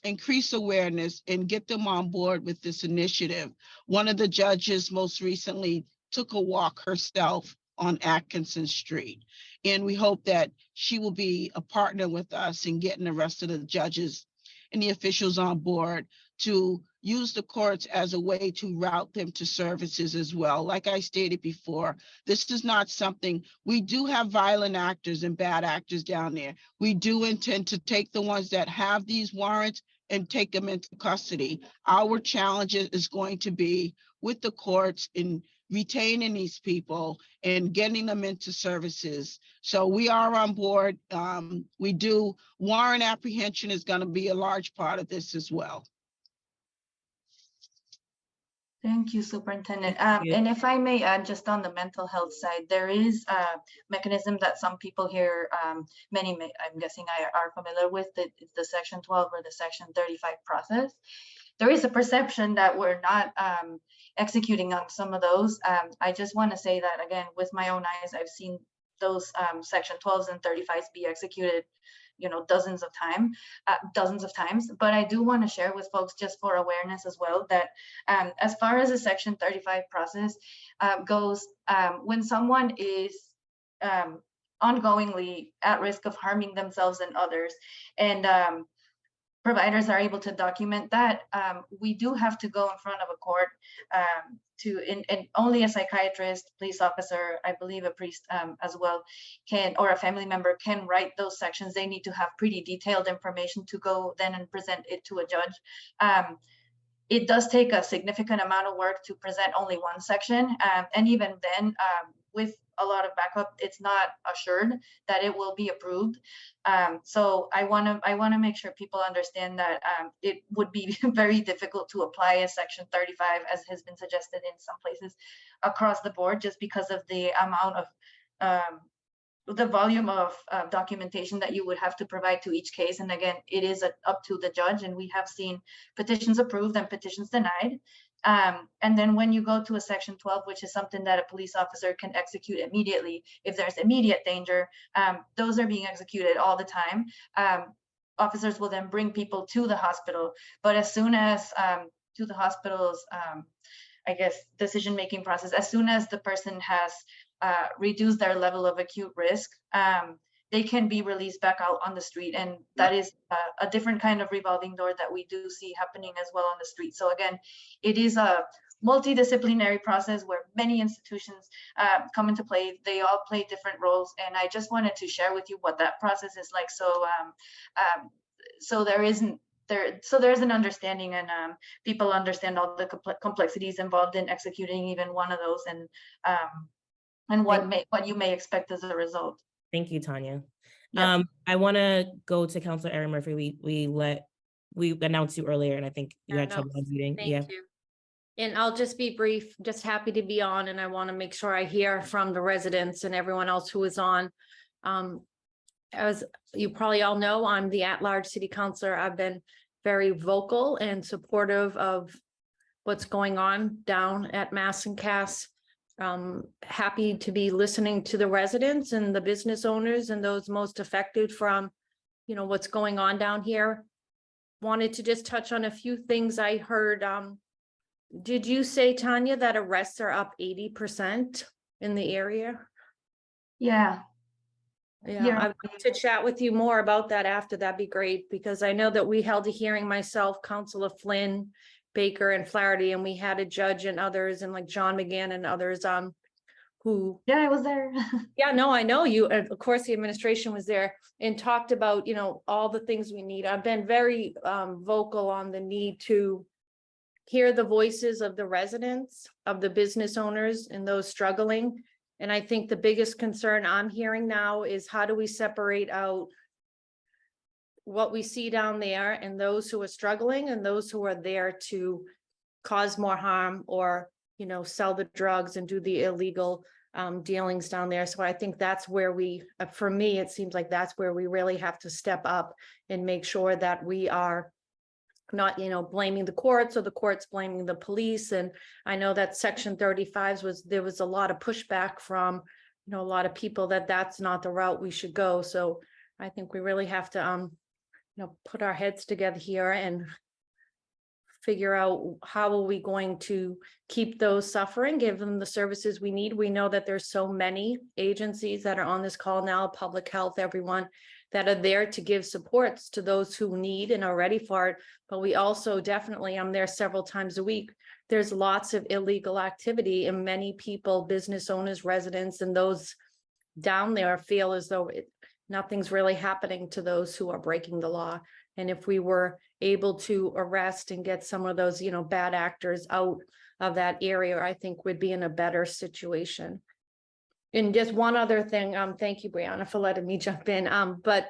increase awareness and get them on board with this initiative. One of the judges most recently took a walk herself on Atkinson Street, and we hope that she will be a partner with us in getting the rest of the judges and the officials on board to use the courts as a way to route them to services as well. Like I stated before, this is not something, we do have violent actors and bad actors down there. We do intend to take the ones that have these warrants and take them into custody. Our challenge is going to be with the courts in retaining these people and getting them into services. So we are on board. Warrant apprehension is going to be a large part of this as well. Thank you, Superintendent. Thank you. And if I may add, just on the mental health side, there is a mechanism that some people here, I'm guessing are familiar with, it's the Section 12 or the Section 35 process. There is a perception that we're not executing on some of those. I just want to say that, again, with my own eyes, I've seen those Section 12s and 35s be executed dozens of times. But I do want to share with folks, just for awareness as well, that as far as the Section 35 process goes, when someone is ongoingly at risk of harming themselves and others, and providers are able to document that, we do have to go in front of a court and only a psychiatrist, police officer, I believe a priest as well, or a family member can write those sections. They need to have pretty detailed information to go then and present it to a judge. It does take a significant amount of work to present only one section. And even then, with a lot of backup, it's not assured that it will be approved. So I want to make sure people understand that it would be very difficult to apply a Section 35, as has been suggested in some places across the board, just because of the amount of the volume of documentation that you would have to provide to each case. And again, it is up to the judge, and we have seen petitions approved and petitions denied. And then when you go to a Section 12, which is something that a police officer can execute immediately if there's immediate danger, those are being executed all the time. Officers will then bring people to the hospital, but as soon as to the hospital's, I guess, decision-making process, as soon as the person has reduced their level of acute risk, they can be released back out on the street. And that is a different kind of revolving door that we do see happening as well on the street. So again, it is a multidisciplinary process where many institutions come into play. They all play different roles. And I just wanted to share with you what that process is like. So there's an understanding, and people understand all the complexities involved in executing even one of those, and what you may expect as a result. Thank you, Tanya. Yeah. I want to go to Councilor Erin Murphy. We announced you earlier, and I think you had trouble unmuting. Thank you. And I'll just be brief, just happy to be on, and I want to make sure I hear from the residents and everyone else who is on. As you probably all know, I'm the at-large city councilor. I've been very vocal and supportive of what's going on down at Mass and Cass. Happy to be listening to the residents and the business owners and those most affected from, what's going on down here. Wanted to just touch on a few things I heard. Did you say, Tanya, that arrests are up 80% in the area? Yeah. Yeah, I'd like to chat with you more about that after. That'd be great, because I know that we held a hearing, myself, Councilor Flynn, Baker, and Flaherty, and we had a judge and others, and like John McGann and others, who. Yeah, I was there. Yeah, no, I know you. Of course, the administration was there and talked about, all the things we need. I've been very vocal on the need to hear the voices of the residents, of the business owners, and those struggling. And I think the biggest concern I'm hearing now is, how do we separate out what we see down there and those who are struggling and those who are there to cause more harm or, sell the drugs and do the illegal dealings down there. So I think that's where for me, it seems like that's where we really have to step up and make sure that we are not, blaming the courts or the courts blaming the police. And I know that Section 35 there was a lot of pushback from, a lot of people that that's not the route we should go. So I think we really have to, put our heads together here and figure out how are we going to keep those suffering, give them the services we need. We know that there's so many agencies that are on this call now, public health, everyone, that are there to give supports to those who need and are ready for it. But we also definitely, I'm there several times a week. There's lots of illegal activity, and many people, business owners, residents, and those down there feel as though nothing's really happening to those who are breaking the law. And if we were able to arrest and get some of those, bad actors out of that area, I think we'd be in a better situation. And just one other thing, thank you, Brianna, for letting me jump in. But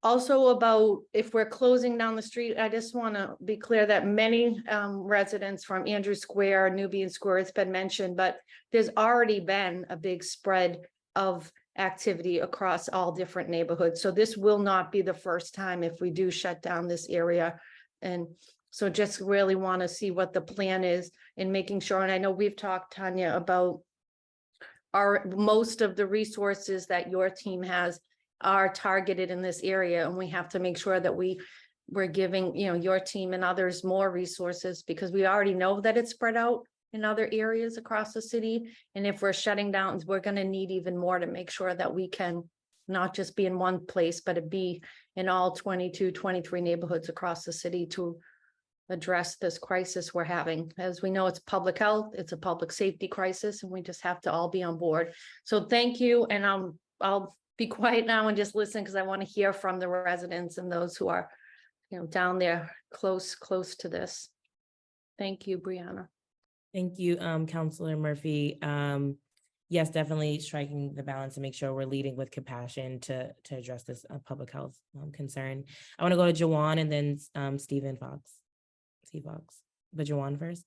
also about if we're closing down the street, I just want to be clear that many residents from Andrew Square, Nubian Square, it's been mentioned, but there's already been a big spread of activity across all different neighborhoods. So this will not be the first time if we do shut down this area. And so just really want to see what the plan is in making sure. And I know we've talked, Tanya, about most of the resources that your team has are targeted in this area. And we have to make sure that we're giving, your team and others more resources, because we already know that it's spread out in other areas across the city. And if we're shutting down, we're going to need even more to make sure that we can not just be in one place, but it be in all 22, 23 neighborhoods across the city to address this crisis we're having. As we know, it's public health, it's a public safety crisis, and we just have to all be on board. So thank you. And I'll be quiet now and just listen, because I want to hear from the residents and those who are, down there close to this. Thank you, Brianna. Thank you, Councilor Murphy. yes, definitely striking the balance and make sure we're leading with compassion to address this public health concern. I want to go to Jawan and then Steve Fox, but Jawan first.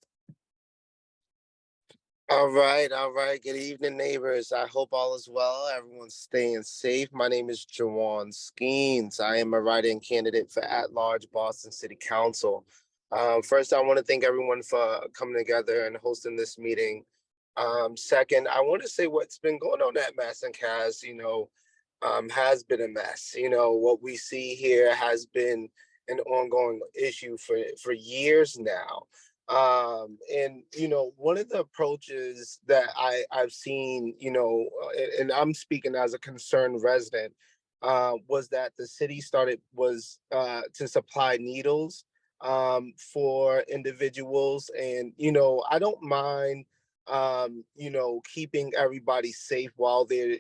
All right, all right. Good evening, neighbors. I hope all is well. Everyone's staying safe. My name is Jawan Skeens. I am a write-in candidate for at-large Boston City Council. First, I want to thank everyone for coming together and hosting this meeting. Second, I want to say what's been going on at Mass and Cas, has been a mess. What we see here has been an ongoing issue for years now. And one of the approaches that I've seen, and I'm speaking as a concerned resident, was that the city was to supply needles for individuals. And I don't mind keeping everybody safe while they're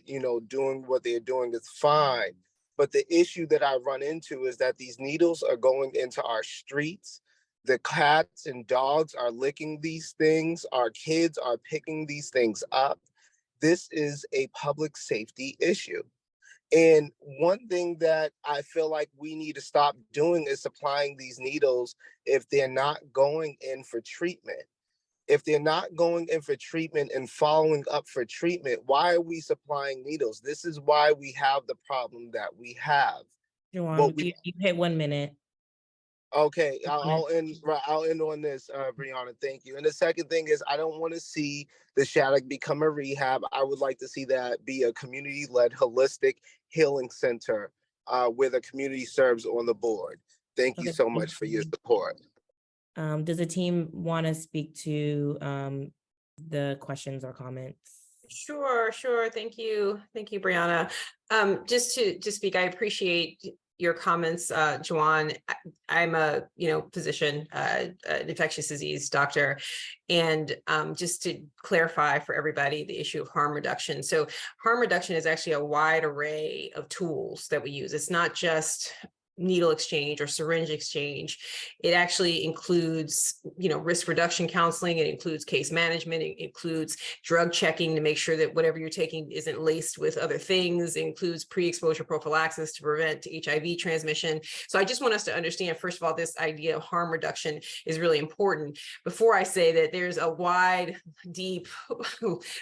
doing what they're doing is fine. But the issue that I run into is that these needles are going into our streets. The cats and dogs are licking these things. Our kids are picking these things up. This is a public safety issue. And one thing that I feel like we need to stop doing is supplying these needles if they're not going in for treatment. If they're not going in for treatment and following up for treatment, why are we supplying needles? This is why we have the problem that we have. Jawan, you hit 1 minute. Okay, I'll end on this, Brianna. Thank you. And the second thing is, I don't want to see the Shattuck become a rehab. I would like to see that be a community-led, holistic healing center where the community serves on the board. Thank you so much for your support. Does the team want to speak to the questions or comments? Sure. Thank you, Brianna. Just to speak, I appreciate your comments, Jawan. I'm a physician, an infectious disease doctor, and just to clarify for everybody the issue of harm reduction. So harm reduction is actually a wide array of tools that we use. It's not just needle exchange or syringe exchange. It actually includes, risk reduction counseling. It includes case management. It includes drug checking to make sure that whatever you're taking isn't laced with other things. It includes pre-exposure prophylaxis to prevent HIV transmission. So I just want us to understand, first of all, this idea of harm reduction is really important. Before I say that there's a wide, deep,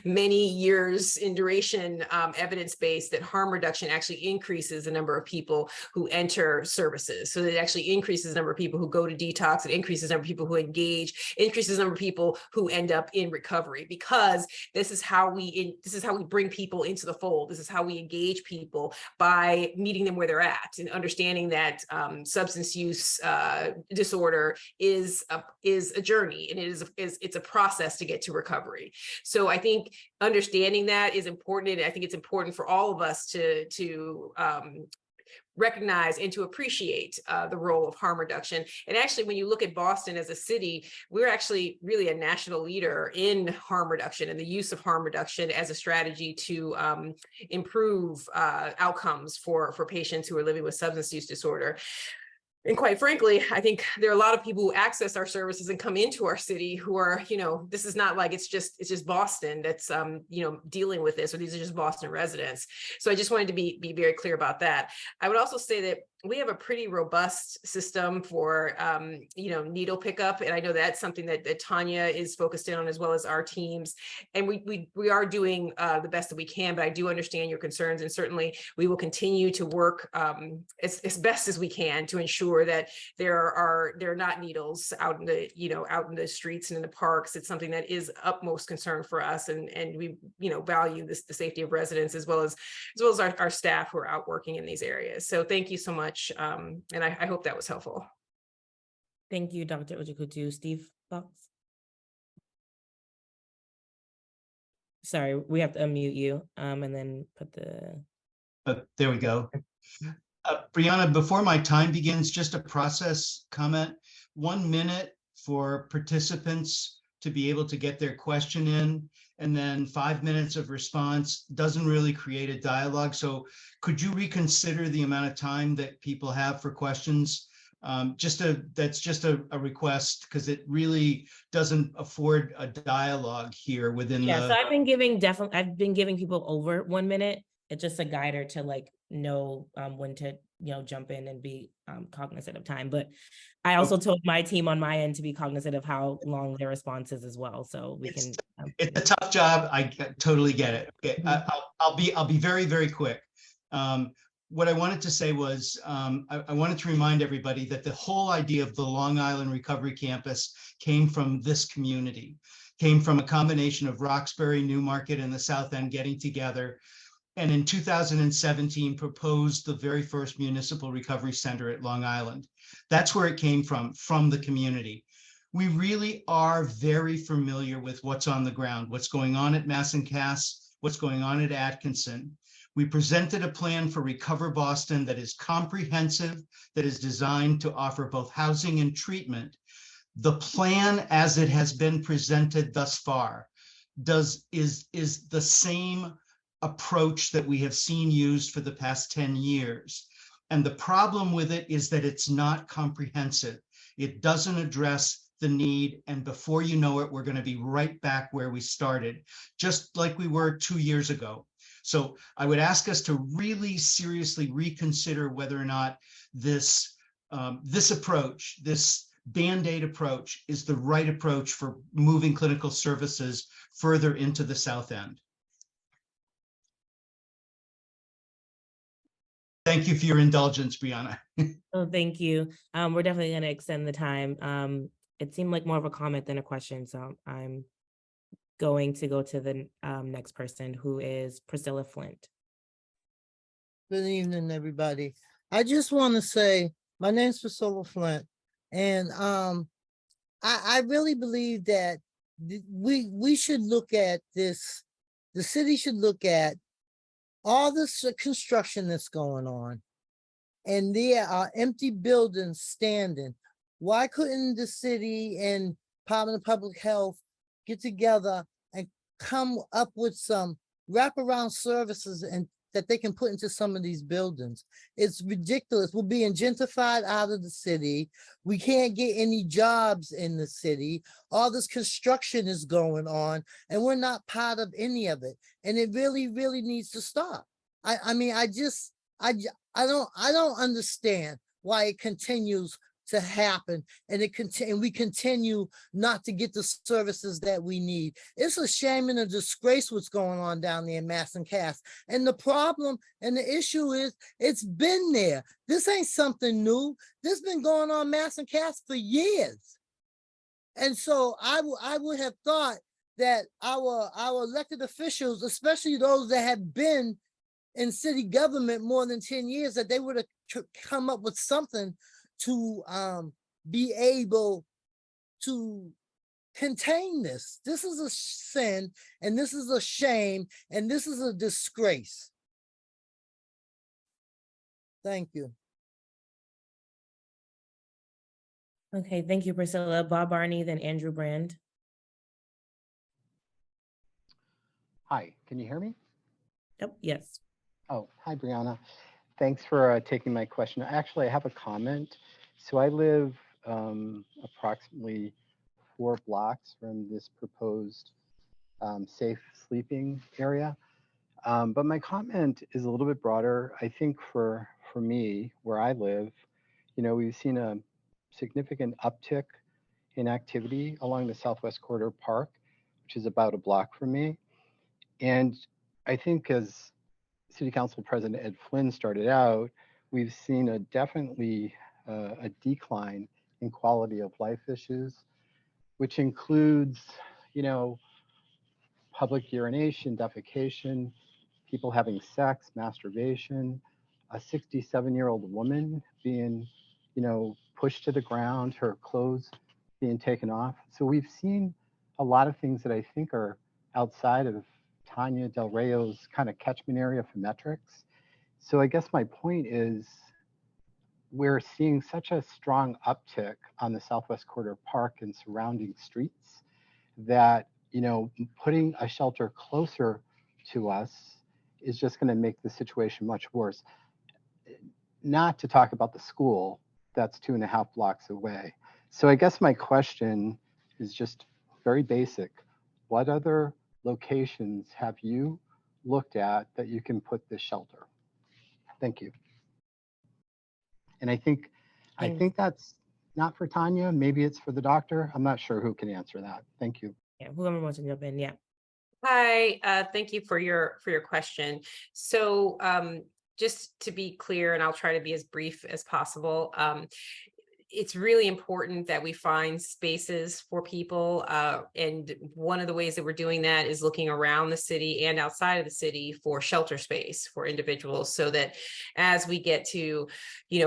many years in duration evidence base that harm reduction actually increases the number of people who enter services. So it actually increases the number of people who go to detox. It increases the number of people who engage, increases the number of people who end up in recovery, because this is how we bring people into the fold. This is how we engage people, by meeting them where they're at and understanding that substance use disorder is a journey, and it's a process to get to recovery. So I think understanding that is important, and I think it's important for all of us to recognize and to appreciate the role of harm reduction. And actually, when you look at Boston as a city, we're actually really a national leader in harm reduction and the use of harm reduction as a strategy to improve outcomes for patients who are living with substance use disorder. And quite frankly, I think there are a lot of people who access our services and come into our city who are, this is not like it's just Boston that's, dealing with this, or these are just Boston residents. So I just wanted to be very clear about that. I would also say that we have a pretty robust system for, needle pickup. And I know that's something that Tanya is focused in on, as well as our teams. And we are doing the best that we can, but I do understand your concerns. And certainly we will continue to work as best as we can to ensure that there are not needles out in the streets and in the parks. It's something that is utmost concern for us. And we, value the safety of residents as well as our staff who are out working in these areas. So thank you so much. And I hope that was helpful. Thank you, Dr. Ojikutu. Steve Fox? Sorry, we have to unmute you and then put the... There we go. Brianna, before my time begins, just a process comment. 1 minute for participants to be able to get their question in, and then 5 minutes of response doesn't really create a dialogue. So could you reconsider the amount of time that people have for questions? That's just a request because it really doesn't afford a dialogue here within Yeah, so the. I've been giving people over 1 minute. It's just a guider to like know when to, jump in and be cognizant of time. But I also told my team on my end to be cognizant of how long their response is as well. So we can. It's a tough job. I totally get it. Okay, I'll be very, very quick. What I wanted to say was I wanted to remind everybody that the whole idea of the Long Island Recovery Campus came from this community, came from a combination of Roxbury, Newmarket, and the South End getting together. And in 2017 proposed the very first municipal recovery center at Long Island. That's where it came from the community. We really are very familiar with what's on the ground, what's going on at Mass and Cass, what's going on at Atkinson. We presented a plan for Recover Boston that is comprehensive, that is designed to offer both housing and treatment. The plan as it has been presented thus far is the same approach that we have seen used for the past 10 years. And the problem with it is that it's not comprehensive. It doesn't address the need. And before you know it, we're going to be right back where we started, just like we were 2 years ago. So I would ask us to really seriously reconsider whether or not this approach, this Band-Aid approach, is the right approach for moving clinical services further into the South End. Thank you for your indulgence, Brianna. Oh, thank you. We're definitely going to extend the time. It seemed like more of a comment than a question, so I'm going to go to the next person, who is Priscilla Flint. Good evening, everybody. I just want to say my name's Priscilla Flint, and I really believe that we should look at this. The city should look at all this construction that's going on, and there are empty buildings standing. Why couldn't the city and Department of Public Health get together and come up with some wraparound services and that they can put into some of these buildings? It's ridiculous. We're being gentrified out of the city. We can't get any jobs in the city. All this construction is going on, and we're not part of any of it. And it really, really needs to stop. I don't understand why it continues to happen, and we continue not to get the services that we need. It's a shame and a disgrace what's going on down there in Mass and Cass. And the problem and the issue is it's been there. This ain't something new. This has been going on Mass and Cass for years. And so I would have thought that our elected officials, especially those that have been in city government more than 10 years, that they would have come up with something to be able to contain this. This is a sin, and this is a shame, and this is a disgrace. Thank you. Okay, thank you, Priscilla. Bob Barney, then Andrew Brand. Hi, can you hear me? Oh, yes. Oh, hi, Brianna. Thanks for taking my question. Actually, I have a comment. So I live approximately 4 blocks from this proposed safe sleeping area. But my comment is a little bit broader. I think for me, where I live, we've seen a significant uptick in activity along the Southwest Corridor Park, which is about a block from me. And I think as City Council President Ed Flynn started out, we've seen a definitely a decline in quality of life issues, which includes, public urination, defecation, people having sex, masturbation, a 67-year-old woman being, pushed to the ground, her clothes being taken off. So we've seen a lot of things that I think are outside of Tanya Del Reo's kind of catchment area for metrics. So I guess my point is we're seeing such a strong uptick on the Southwest Corridor Park and surrounding streets that, putting a shelter closer to us is just going to make the situation much worse. Not to talk about the school, that's 2.5 blocks away. So I guess my question is just very basic. What other locations have you looked at that you can put this shelter? Thank you. And I think that's not for Tanya. Maybe it's for the doctor. I'm not sure who can answer that. Thank you. Yeah, whoever wants to jump in, yeah. Hi, thank you for your question. So just to be clear, and I'll try to be as brief as possible. It's really important that we find spaces for people. And one of the ways that we're doing that is looking around the city and outside of the city for shelter space for individuals, so that as we get to,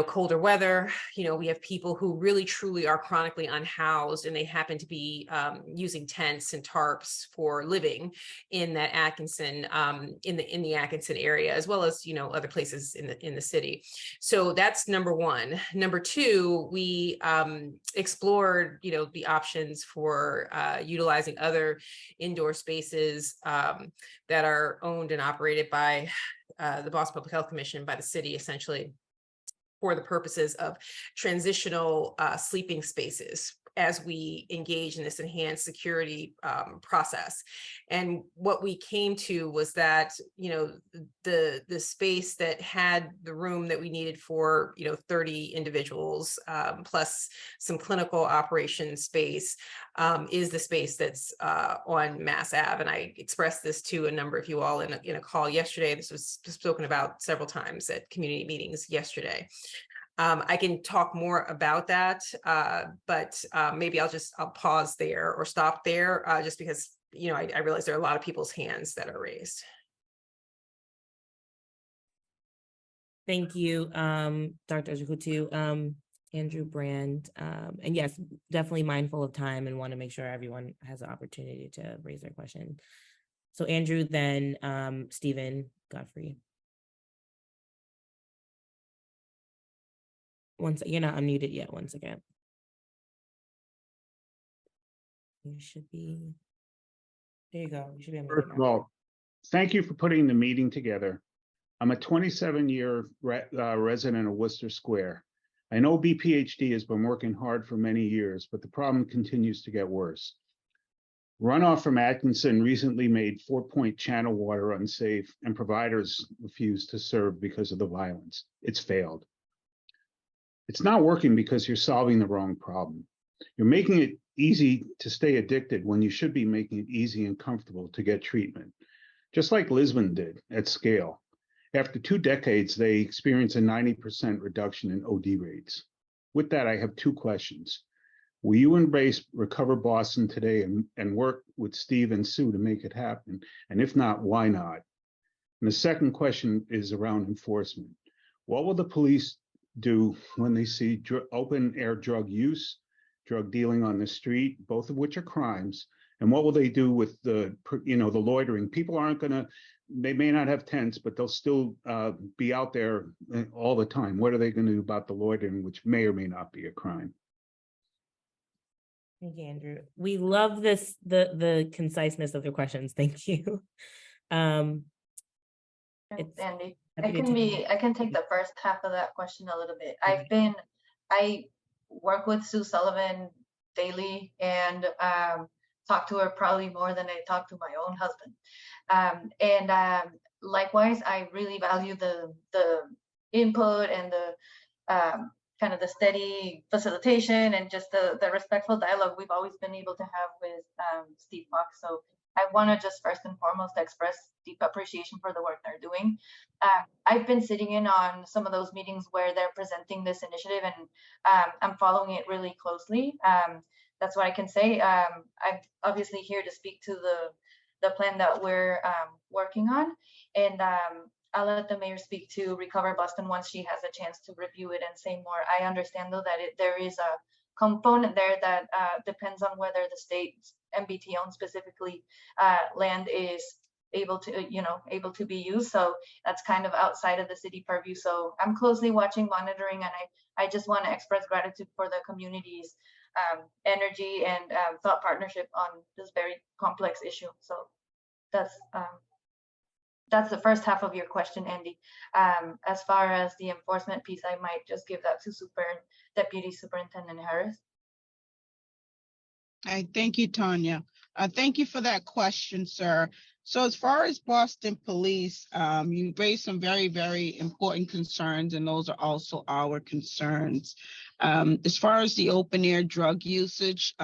colder weather, we have people who really truly are chronically unhoused, and they happen to be using tents and tarps for living in that Atkinson, in the Atkinson area, as well as, other places in the city. So that's number one. Number two, we explored, the options for utilizing other indoor spaces that are owned and operated by the Boston Public Health Commission, by the city, essentially, for the purposes of transitional sleeping spaces as we engage in this enhanced security process. And what we came to was that, the space that had the room that we needed for, 30 individuals, plus some clinical operations space, is the space that's on Mass Ave. And I expressed this to a number of you all in a call yesterday. This was spoken about several times at community meetings yesterday. I can talk more about that, but maybe I'll pause there or stop there, just because, I realize there are a lot of people's hands that are raised. Thank you, Dr. Ojikutu, Andrew Brand. And yes, definitely mindful of time and want to make sure everyone has an opportunity to raise their question. So Andrew, then Stephen Godfrey. You're not unmuted yet, once again. You should be, there you go. You should be unmuted First now. of all, thank you for putting the meeting together. I'm a 27-year resident of Worcester Square. I know BPHD has been working hard for many years, but the problem continues to get worse. Runoff from Atkinson recently made 4-point channel water unsafe, and providers refuse to serve because of the violence. It's failed. It's not working because you're solving the wrong problem. You're making it easy to stay addicted when you should be making it easy and comfortable to get treatment, just like Lisbon did at scale. After 2 decades, they experienced a 90% reduction in OD rates. With that, I have 2 questions. Will you embrace Recover Boston today and work with Steve and Sue to make it happen? And if not, why not? And the second question is around enforcement. What will the police do when they see open air drug use, drug dealing on the street, both of which are crimes? And what will they do with the loitering? People aren't going to, they may not have tents, but they'll still be out there all the time. What are they going to do about the loitering, which may or may not be a crime? Thank you, Andrew. We love this, the conciseness of the questions. Thank you. Thanks, Andy. I can take the first half of that question a little bit. I work with Sue Sullivan daily and talk to her probably more than I talk to my own husband. Likewise, I really value the input and the kind of the steady facilitation and just the respectful dialogue we've always been able to have with Steve Fox. So I want to just first and foremost express deep appreciation for the work they're doing. I've been sitting in on some of those meetings where they're presenting this initiative, and I'm following it really closely. That's what I can say. I'm obviously here to speak to the plan that we're working on, and I'll let the mayor speak to Recover Boston once she has a chance to review it and say more. I understand though that there is a component there that depends on whether the state MBT owned specifically land is able to be used. So that's kind of outside of the city purview. So I'm closely watching, monitoring, and I just want to express gratitude for the community's energy and thought partnership on this very complex issue. So that's that's the first half of your question, Andy. As far as the enforcement piece, I might just give that to Deputy Superintendent Harris. Thank you, Tanya. Thank you for that question, sir. So as far as Boston Police, you raised some very, very important concerns, and those are also our concerns. As far as the open air drug usage,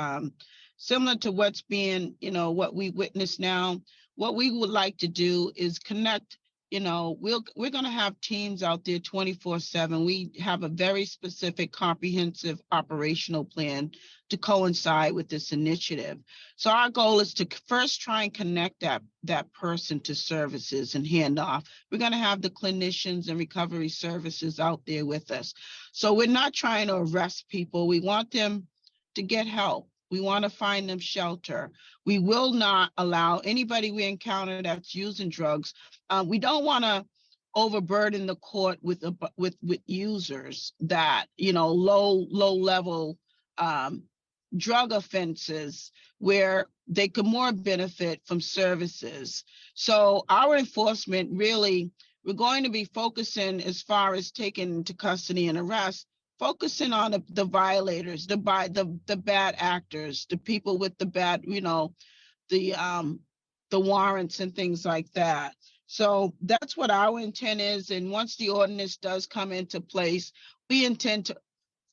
similar to what's being, what we witness now, what we would like to do is connect. We're going to have teams out there 24/7. We have a very specific, comprehensive operational plan to coincide with this initiative. So our goal is to first try and connect that person to services and hand off. We're going to have the clinicians and recovery services out there with us. So we're not trying to arrest people. We want them to get help. We want to find them shelter. We will not allow anybody we encounter that's using drugs. We don't want to overburden the court with users that, low level drug offenses where they could more benefit from services. So our enforcement really, we're going to be focusing as far as taking into custody and arrest, focusing on the violators, the bad actors, the people with the bad, the warrants and things like that. So that's what our intent is. And once the ordinance does come into place, we intend to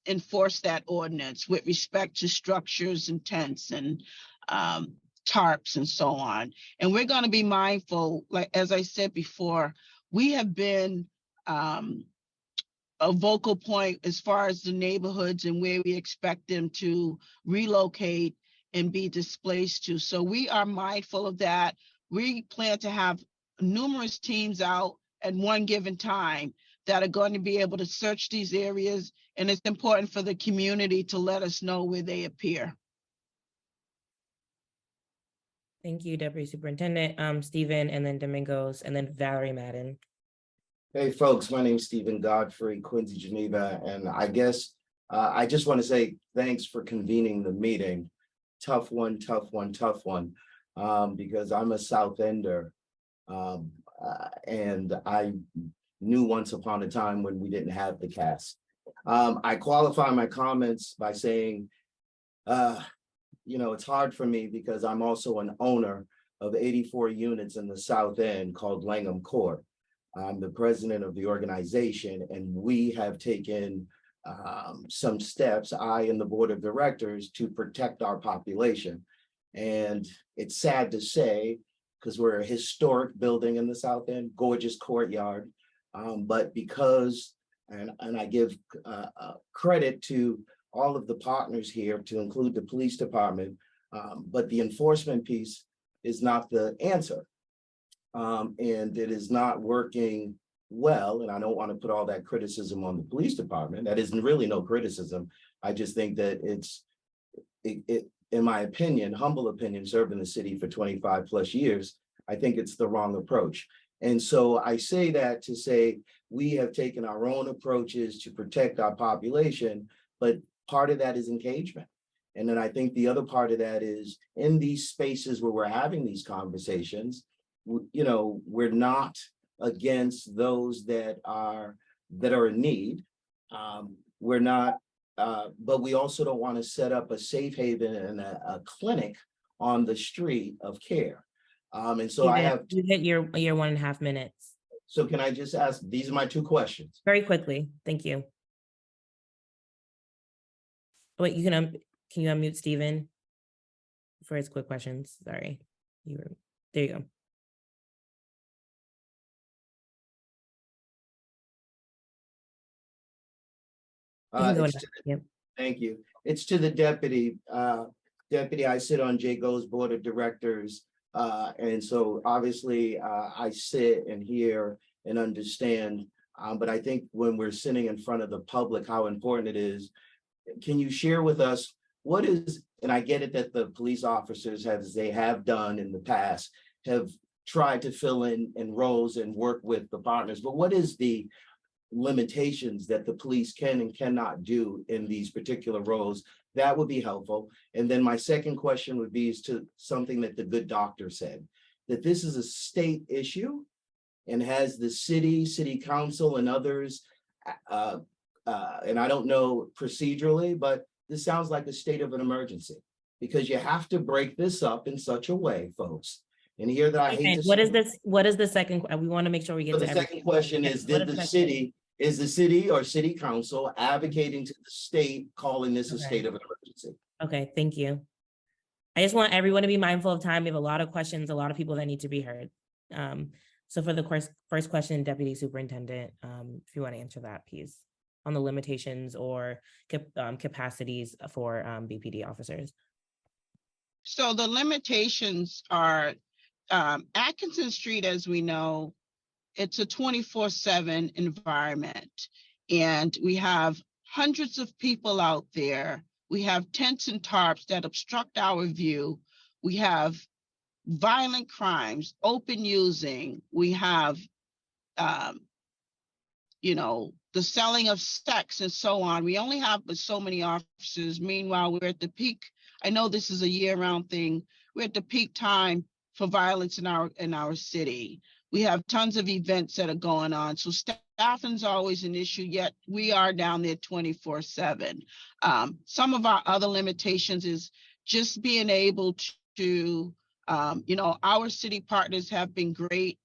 enforce that ordinance with respect to structures and tents and tarps and so on. And we're going to be mindful, like as I said before, we have been a vocal point as far as the neighborhoods and where we expect them to relocate and be displaced to. So we are mindful of that. We plan to have numerous teams out at one given time that are going to be able to search these areas. And it's important for the community to let us know where they appear. Thank you, Deputy Superintendent. Stephen, and then Domingos, and then Valerie Madden. Hey folks, my name's Stephen Godfrey, Quincy, Geneva, and I guess I just want to say thanks for convening the meeting. Tough one, because I'm a South Ender, and I knew once upon a time when we didn't have the cast. I qualify my comments by saying, it's hard for me because I'm also an owner of 84 units in the South End called Langham Court. I'm the president of the organization, and we have taken some steps, I and the board of directors, to protect our population. And it's sad to say, because we're a historic building in the South End, gorgeous courtyard, but because, and I give credit to all of the partners here, to include the police department, but the enforcement piece is not the answer. And it is not working well. And I don't want to put all that criticism on the police department. That isn't really no criticism. I just think that it, in my opinion, humble opinion, serving the city for 25 plus years, I think it's the wrong approach. And so I say that to say we have taken our own approaches to protect our population, but part of that is engagement. And then I think the other part of that is in these spaces where we're having these conversations, we're not against those that are in need. We're not, but we also don't want to set up a safe haven and a clinic on the street of care. And so You hit your 1.5 minutes. So can I just ask, these are my two questions. Very quickly, thank you. Wait, can you unmute Stephen for his quick questions? Sorry, there you go. Thank you. It's to the deputy. Deputy, I sit on JGO's board of directors. And so obviously I sit and hear and understand, but I think when we're sitting in front of the public, how important it is. Can you share with us what is, and I get it that the police officers, as they have done in the past, have tried to fill in roles and work with the partners, but what is the limitations that the police can and cannot do in these particular roles? That would be helpful. And then my second question would be to something that the good doctor said, that this is a state issue, And has the city council and others, and I don't know procedurally, but this sounds like a state of an emergency. Because you have to break this up in such a way, folks. And here that I hate to What say, is this? What is the second? We want to make sure we get so to the everything. second question Yeah, is, what did is the second? city, is the city or city council advocating to the state, calling this a Okay. state of an emergency? Okay, thank you. I just want everyone to be mindful of time. We have a lot of questions, a lot of people that need to be heard. So for the first question, Deputy Superintendent, if you want to answer that piece on the limitations or capacities for BPD officers. So the limitations are Atkinson Street, as we know, it's a 24/7 environment. And we have hundreds of people out there. We have tents and tarps that obstruct our view. We have violent crimes, open using. We have, the selling of sex and so on. We only have but so many officers. Meanwhile, we're at the peak. I know this is a year-round thing. We're at the peak time for violence in our city. We have tons of events that are going on. So staffing is always an issue, yet we are down there 24/7. Some of our other limitations is just being able to, our city partners have been great.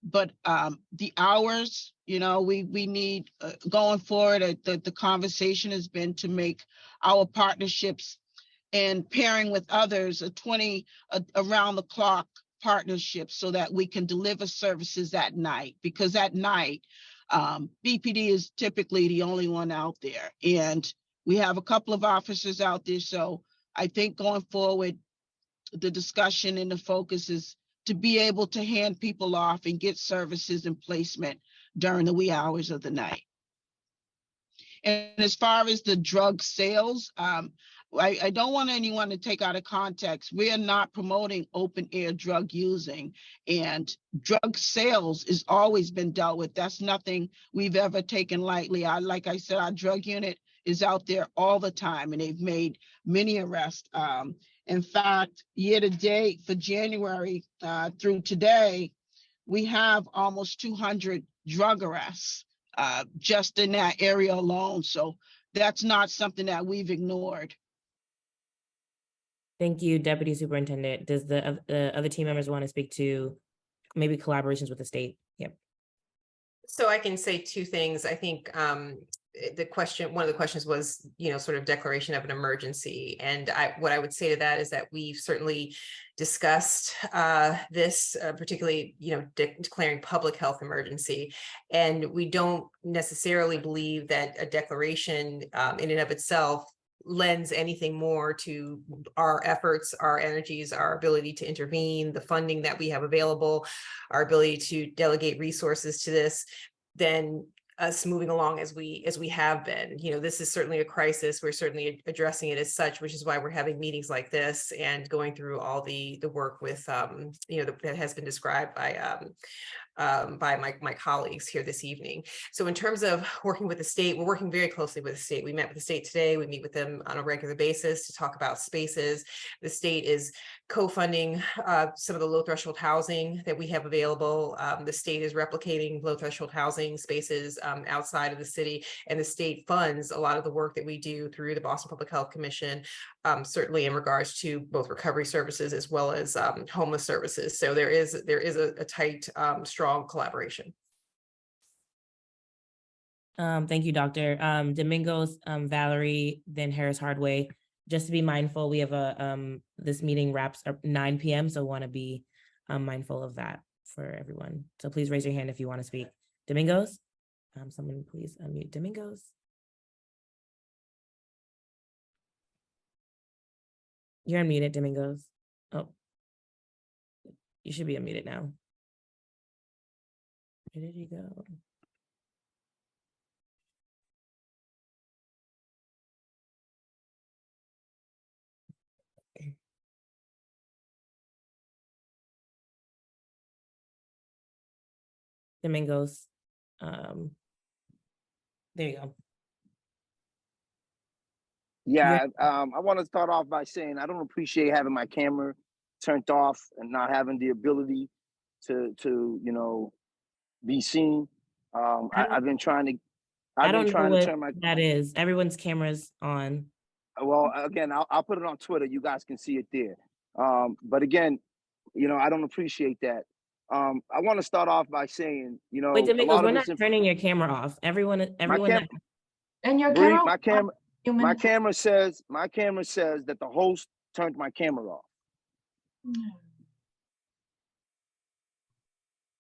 But the hours, we need going forward, the conversation has been to make our partnerships and pairing with others around the clock partnership so that we can deliver services at night, because at night, BPD is typically the only one out there. And we have a couple of officers out there. So I think going forward, the discussion and the focus is to be able to hand people off and get services and placement during the wee hours of the night. And as far as the drug sales, I don't want anyone to take out of context. We are not promoting open air drug using, and drug sales has always been dealt with. That's nothing we've ever taken lightly. Like I said, our drug unit is out there all the time, and they've made many arrests. In fact, year to date for January through today, we have almost 200 drug arrests just in that area alone. So that's not something that we've ignored. Thank you, Deputy Superintendent. Does the other team members want to speak to maybe collaborations with the state? Yep. So I can say two things. I think one of the questions was, sort of declaration of an emergency. And what I would say to that is that we've certainly discussed this, particularly, declaring public health emergency. And we don't necessarily believe that a declaration in and of itself lends anything more to our efforts, our energies, our ability to intervene, the funding that we have available, our ability to delegate resources to this, than us moving along as we have been. This is certainly a crisis. We're certainly addressing it as such, which is why we're having meetings like this and going through all the work with that has been described by my colleagues here this evening. So in terms of working with the state, we're working very closely with the state. We met with the state today. We meet with them on a regular basis to talk about spaces. The state is co-funding some of the low threshold housing that we have available. The state is replicating low threshold housing spaces outside of the city, and the state funds a lot of the work that we do through the Boston Public Health Commission, certainly in regards to both recovery services as well as homeless services. So there is a tight, strong collaboration. Thank you, Dr. Domingos, Valerie, then Harris Hardway. Just to be mindful, we have this meeting wraps up 9 p.m. So want to be mindful of that for everyone. So please raise your hand if you want to speak. Domingos, someone please unmute Domingos. You're unmuted, Domingos. Oh, you should be unmuted now. Where did he go? Domingos. There you go. Yeah, I want to start off by saying I don't appreciate having my camera turned off and not having the ability be seen. I've been trying to I I've been don't know trying to what turn my that is. Everyone's camera's on. well again. I'll put it on Twitter. You guys can see it there. But again, I don't appreciate that. I want to start off by saying, Wait, a Domingos, lot we're of not this. turning your camera off. My cam, And your Bree, camera. my camera says that the host turned my camera off.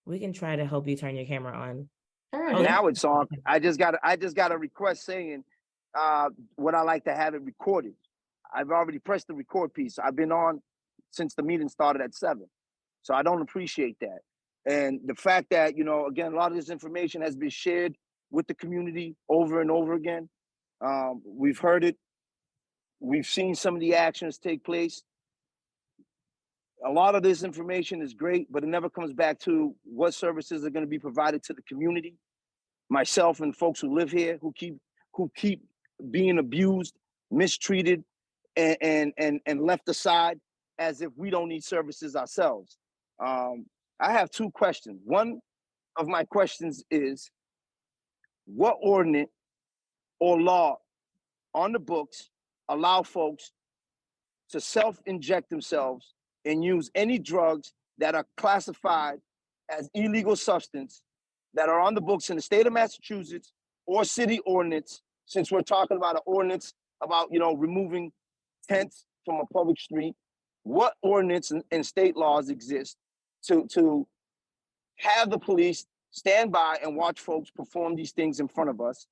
We can try to help you turn your camera on. Now it's on. I just got a request saying, would I like to have it recorded? I've already pressed the record piece. I've been on since the meeting started at 7. So I don't appreciate that. And the fact that, again, a lot of this information has been shared with the community over and over again. We've heard it. We've seen some of the actions take place. A lot of this information is great, but it never comes back to what services are going to be provided to the community. Myself and folks who live here who keep being abused, mistreated, and left aside as if we don't need services ourselves. I have 2 questions. One of my questions is, what ordinance or law on the books allow folks to self-inject themselves and use any drugs that are classified as illegal substance that are on the books in the state of Massachusetts or city ordinance, since we're talking about an ordinance about, removing tents from a public street? What ordinance and state laws exist to have the police stand by and watch folks perform these things in front of us?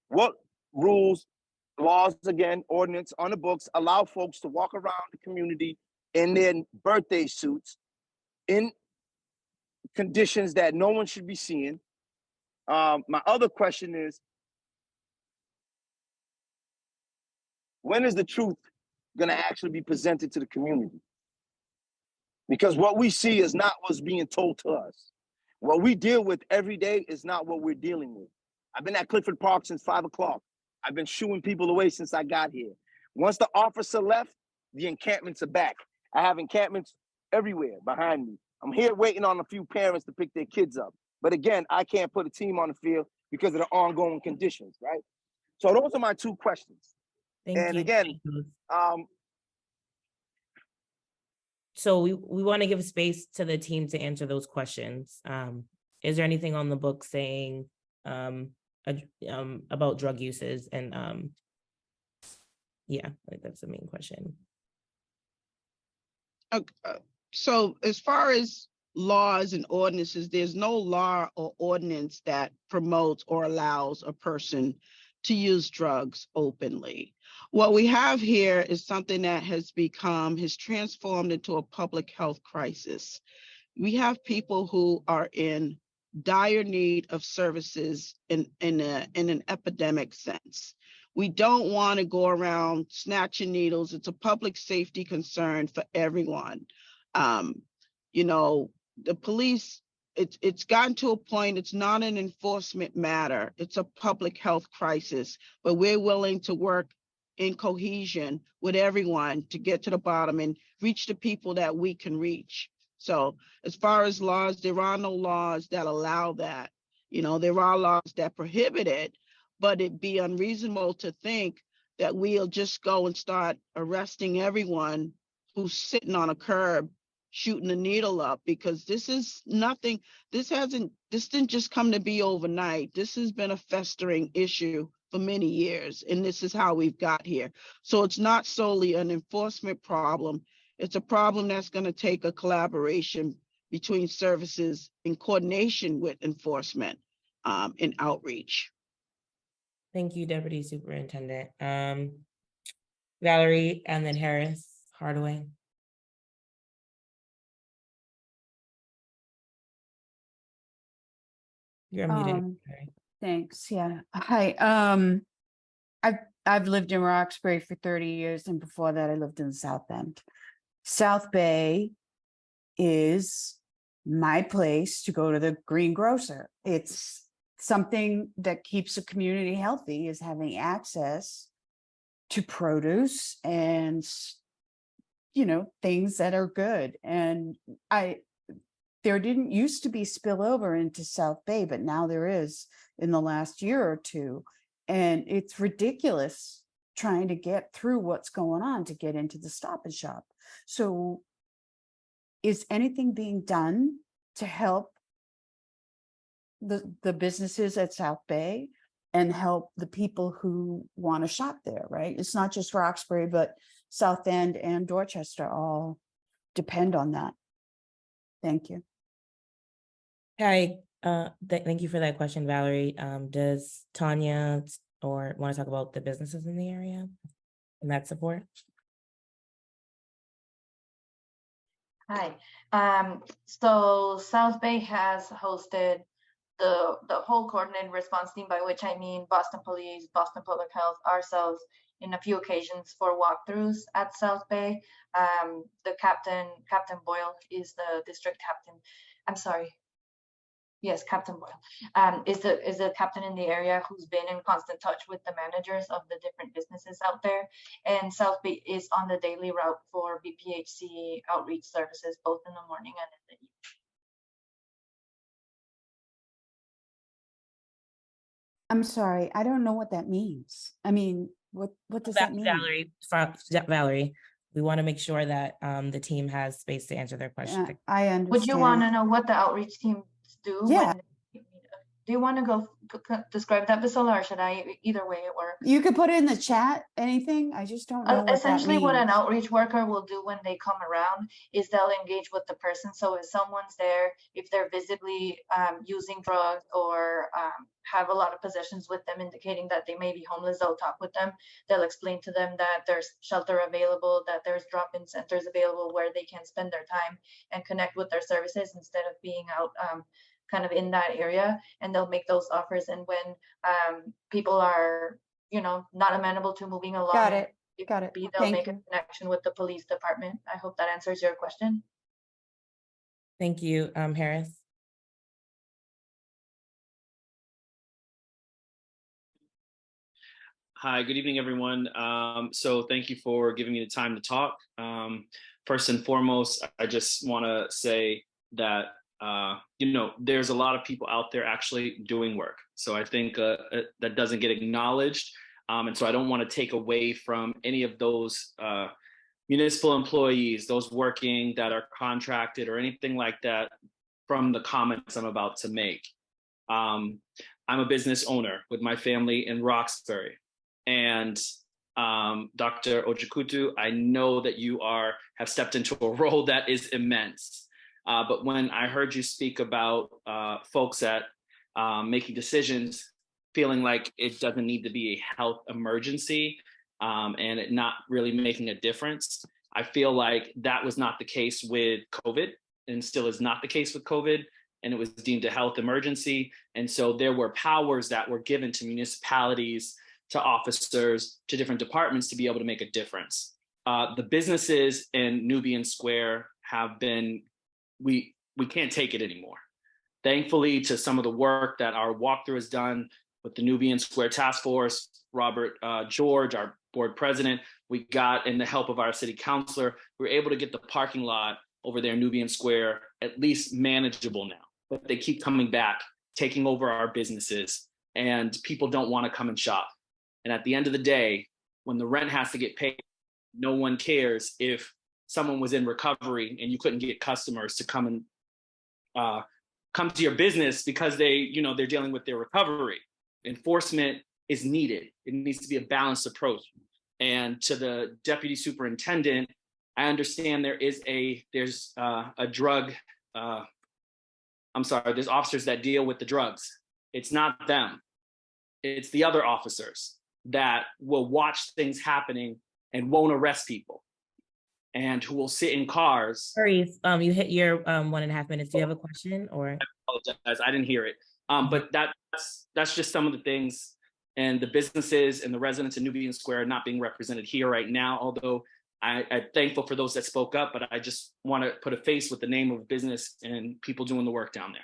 What rules, laws, again, ordinance on the books allow folks to walk around the community in their birthday suits in conditions that no one should be seeing? My other question is, when is the truth going to actually be presented to the community? Because what we see is not what's being told to us. What we deal with every day is not what we're dealing with. I've been at Clifford Park since 5 o'clock. I've been shooing people away since I got here. Once the officer left, the encampments are back. I have encampments everywhere behind me. I'm here waiting on a few parents to pick their kids up. But again, I can't put a team on the field because of the ongoing conditions, right? So those are my 2 questions. Thank you. Again, so we want to give space to the team to answer those questions. Is there anything on the book saying about drug uses? And yeah, like that's the main question. So as far as laws and ordinances, there's no law or ordinance that promotes or allows a person to use drugs openly. What we have here is something that has transformed into a public health crisis. We have people who are in dire need of services in an epidemic sense. We don't want to go around snatching needles. It's a public safety concern for everyone. The police, it's gotten to a point, it's not an enforcement matter. It's a public health crisis, but we're willing to work in cohesion with everyone to get to the bottom and reach the people that we can reach. So as far as laws, there are no laws that allow that. There are laws that prohibit it, but it'd be unreasonable to think that we'll just go and start arresting everyone who's sitting on a curb shooting a needle up, because this is nothing. This didn't just come to be overnight. This has been a festering issue for many years, and this is how we've got here. So it's not solely an enforcement problem. It's a problem that's going to take a collaboration between services in coordination with enforcement and outreach. Thank you, Deputy Superintendent. Valerie, and then Harris Hardaway. You're muted. Thanks. Yeah. Hi. I've lived in Roxbury for 30 years, and before that I lived in the South End. South Bay is my place to go to the greengrocer. It's something that keeps a community healthy, is having access to produce and things that are good. And there didn't used to be spillover into South Bay, but now there is in the last year or two. And it's ridiculous trying to get through what's going on to get into the Stop and Shop. So is anything being done to help the businesses at South Bay and help the people who want to shop there, right? It's not just Roxbury, but South End and Dorchester all depend on that. Thank you. Hi, thank you for that question, Valerie. Does Tanya or want to talk about the businesses in the area and that support? Hi. So South Bay has hosted the whole coordinated response team, by which I mean Boston Police, Boston Public Health, ourselves, in a few occasions for walkthroughs at South Bay. The Captain Boyle is the district captain. I'm sorry. Yes, Captain Boyle is the captain in the area who's been in constant touch with the managers of the different businesses out there. And South Bay is on the daily route for BPHC outreach services, both in the morning and in the evening. I'm sorry, I don't know what that means. I mean, what does that mean? Valerie, we want to make sure that the team has space to answer their question. I understand. Would you want to know what the outreach teams do? Yeah. Do you want to go describe that, Basola, or should I? Either way, it works. You could put it in the chat, anything. I just don't know what Essentially, that what an means. outreach worker will do when they come around is they'll engage with the person. So if someone's there, if they're visibly using drugs or have a lot of possessions with them, indicating that they may be homeless, they'll talk with them. They'll explain to them that there's shelter available, that there's drop-in centers available where they can spend their time and connect with their services instead of being out kind of in that area. And they'll make those offers. And when people are, not amenable to moving along, Got it. they'll Thank make you. a connection with the police department. I hope that answers your question. Thank you, Harris. Hi, good evening, everyone. So thank you for giving me the time to talk. First and foremost, I just want to say that, there's a lot of people out there actually doing work. So I think that doesn't get acknowledged. And so I don't want to take away from any of those municipal employees, those working that are contracted or anything like that from the comments I'm about to make. I'm a business owner with my family in Roxbury. And Dr. Ojukutu, I know that you have stepped into a role that is immense. But when I heard you speak about folks that making decisions, feeling like it doesn't need to be a health emergency and it not really making a difference, I feel like that was not the case with COVID and still is not the case with COVID. And it was deemed a health emergency. And so there were powers that were given to municipalities, to officers, to different departments to be able to make a difference. The businesses in Nubian Square have been, we can't take it anymore. Thankfully, to some of the work that our walkthrough has done with the Nubian Square Task Force, Robert George, our board president, we got, in the help of our city councilor, we were able to get the parking lot over there in Nubian Square at least manageable now. But they keep coming back, taking over our businesses, and people don't want to come and shop. And at the end of the day, when the rent has to get paid, no one cares if someone was in recovery and you couldn't get customers to come and come to your business because they're dealing with their recovery. Enforcement is needed. It needs to be a balanced approach. And to the deputy superintendent, I understand there's a drug. There's officers that deal with the drugs. It's not them. It's the other officers that will watch things happening and won't arrest people, and who will sit in cars. Sorry, you hit your 1.5 minutes. Do you have a question or? I apologize, I didn't hear it. But that's just some of the things, and the businesses and the residents in Nubian Square are not being represented here right now, although I'm thankful for those that spoke up, but I just want to put a face with the name of business and people doing the work down there.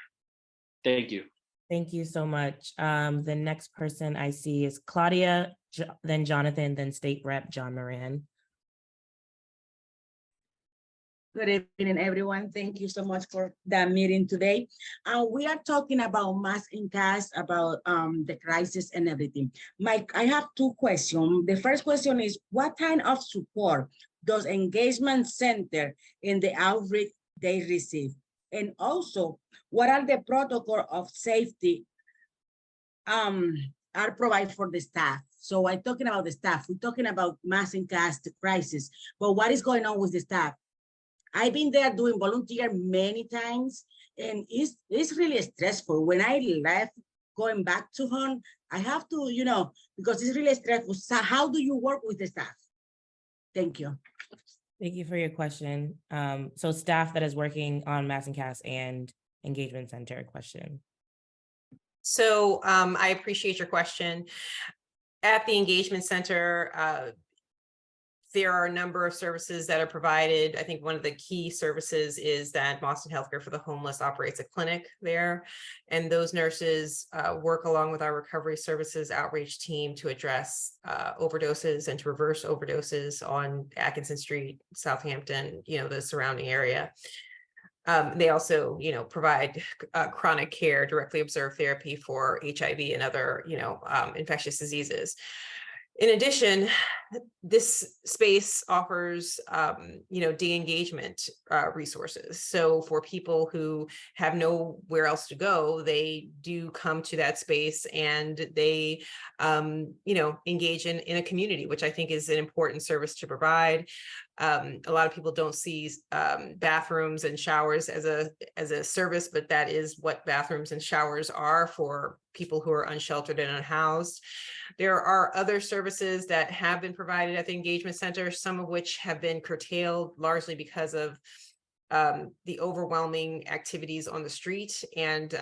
Thank you. Thank you so much. The next person I see is Claudia, then Jonathan, then State Rep John Moran. Good evening, everyone. Thank you so much for the meeting today. We are talking about mass incast, about the crisis and everything. Mike, I have two questions. The first question is, what kind of support does engagement center in the outreach they receive? And also, what are the protocol of safety are provided for the staff? So I'm talking about the staff. We're talking about mass incast crisis, but what is going on with the staff? I've been there doing volunteer many times, and it's really stressful. When I left, going back to home, I have to, because it's really stressful. So how do you work with the staff? Thank you. Thank you for your question. So staff that is working on Mass and Cast and Engagement Center question. So I appreciate your question. At the Engagement Center, there are a number of services that are provided. I think one of the key services is that Boston Healthcare for the Homeless operates a clinic there. And those nurses work along with our recovery services outreach team to address overdoses and to reverse overdoses on Atkinson Street, Southampton, the surrounding area. They also, provide chronic care, directly observed therapy for HIV and other, infectious diseases. In addition, this space offers, de-engagement resources. So for people who have nowhere else to go, they do come to that space and they, engage in a community, which I think is an important service to provide. A lot of people don't see bathrooms and showers as a service, but that is what bathrooms and showers are for people who are unsheltered and unhoused. There are other services that have been provided at the Engagement Center, some of which have been curtailed largely because of the overwhelming activities on the street and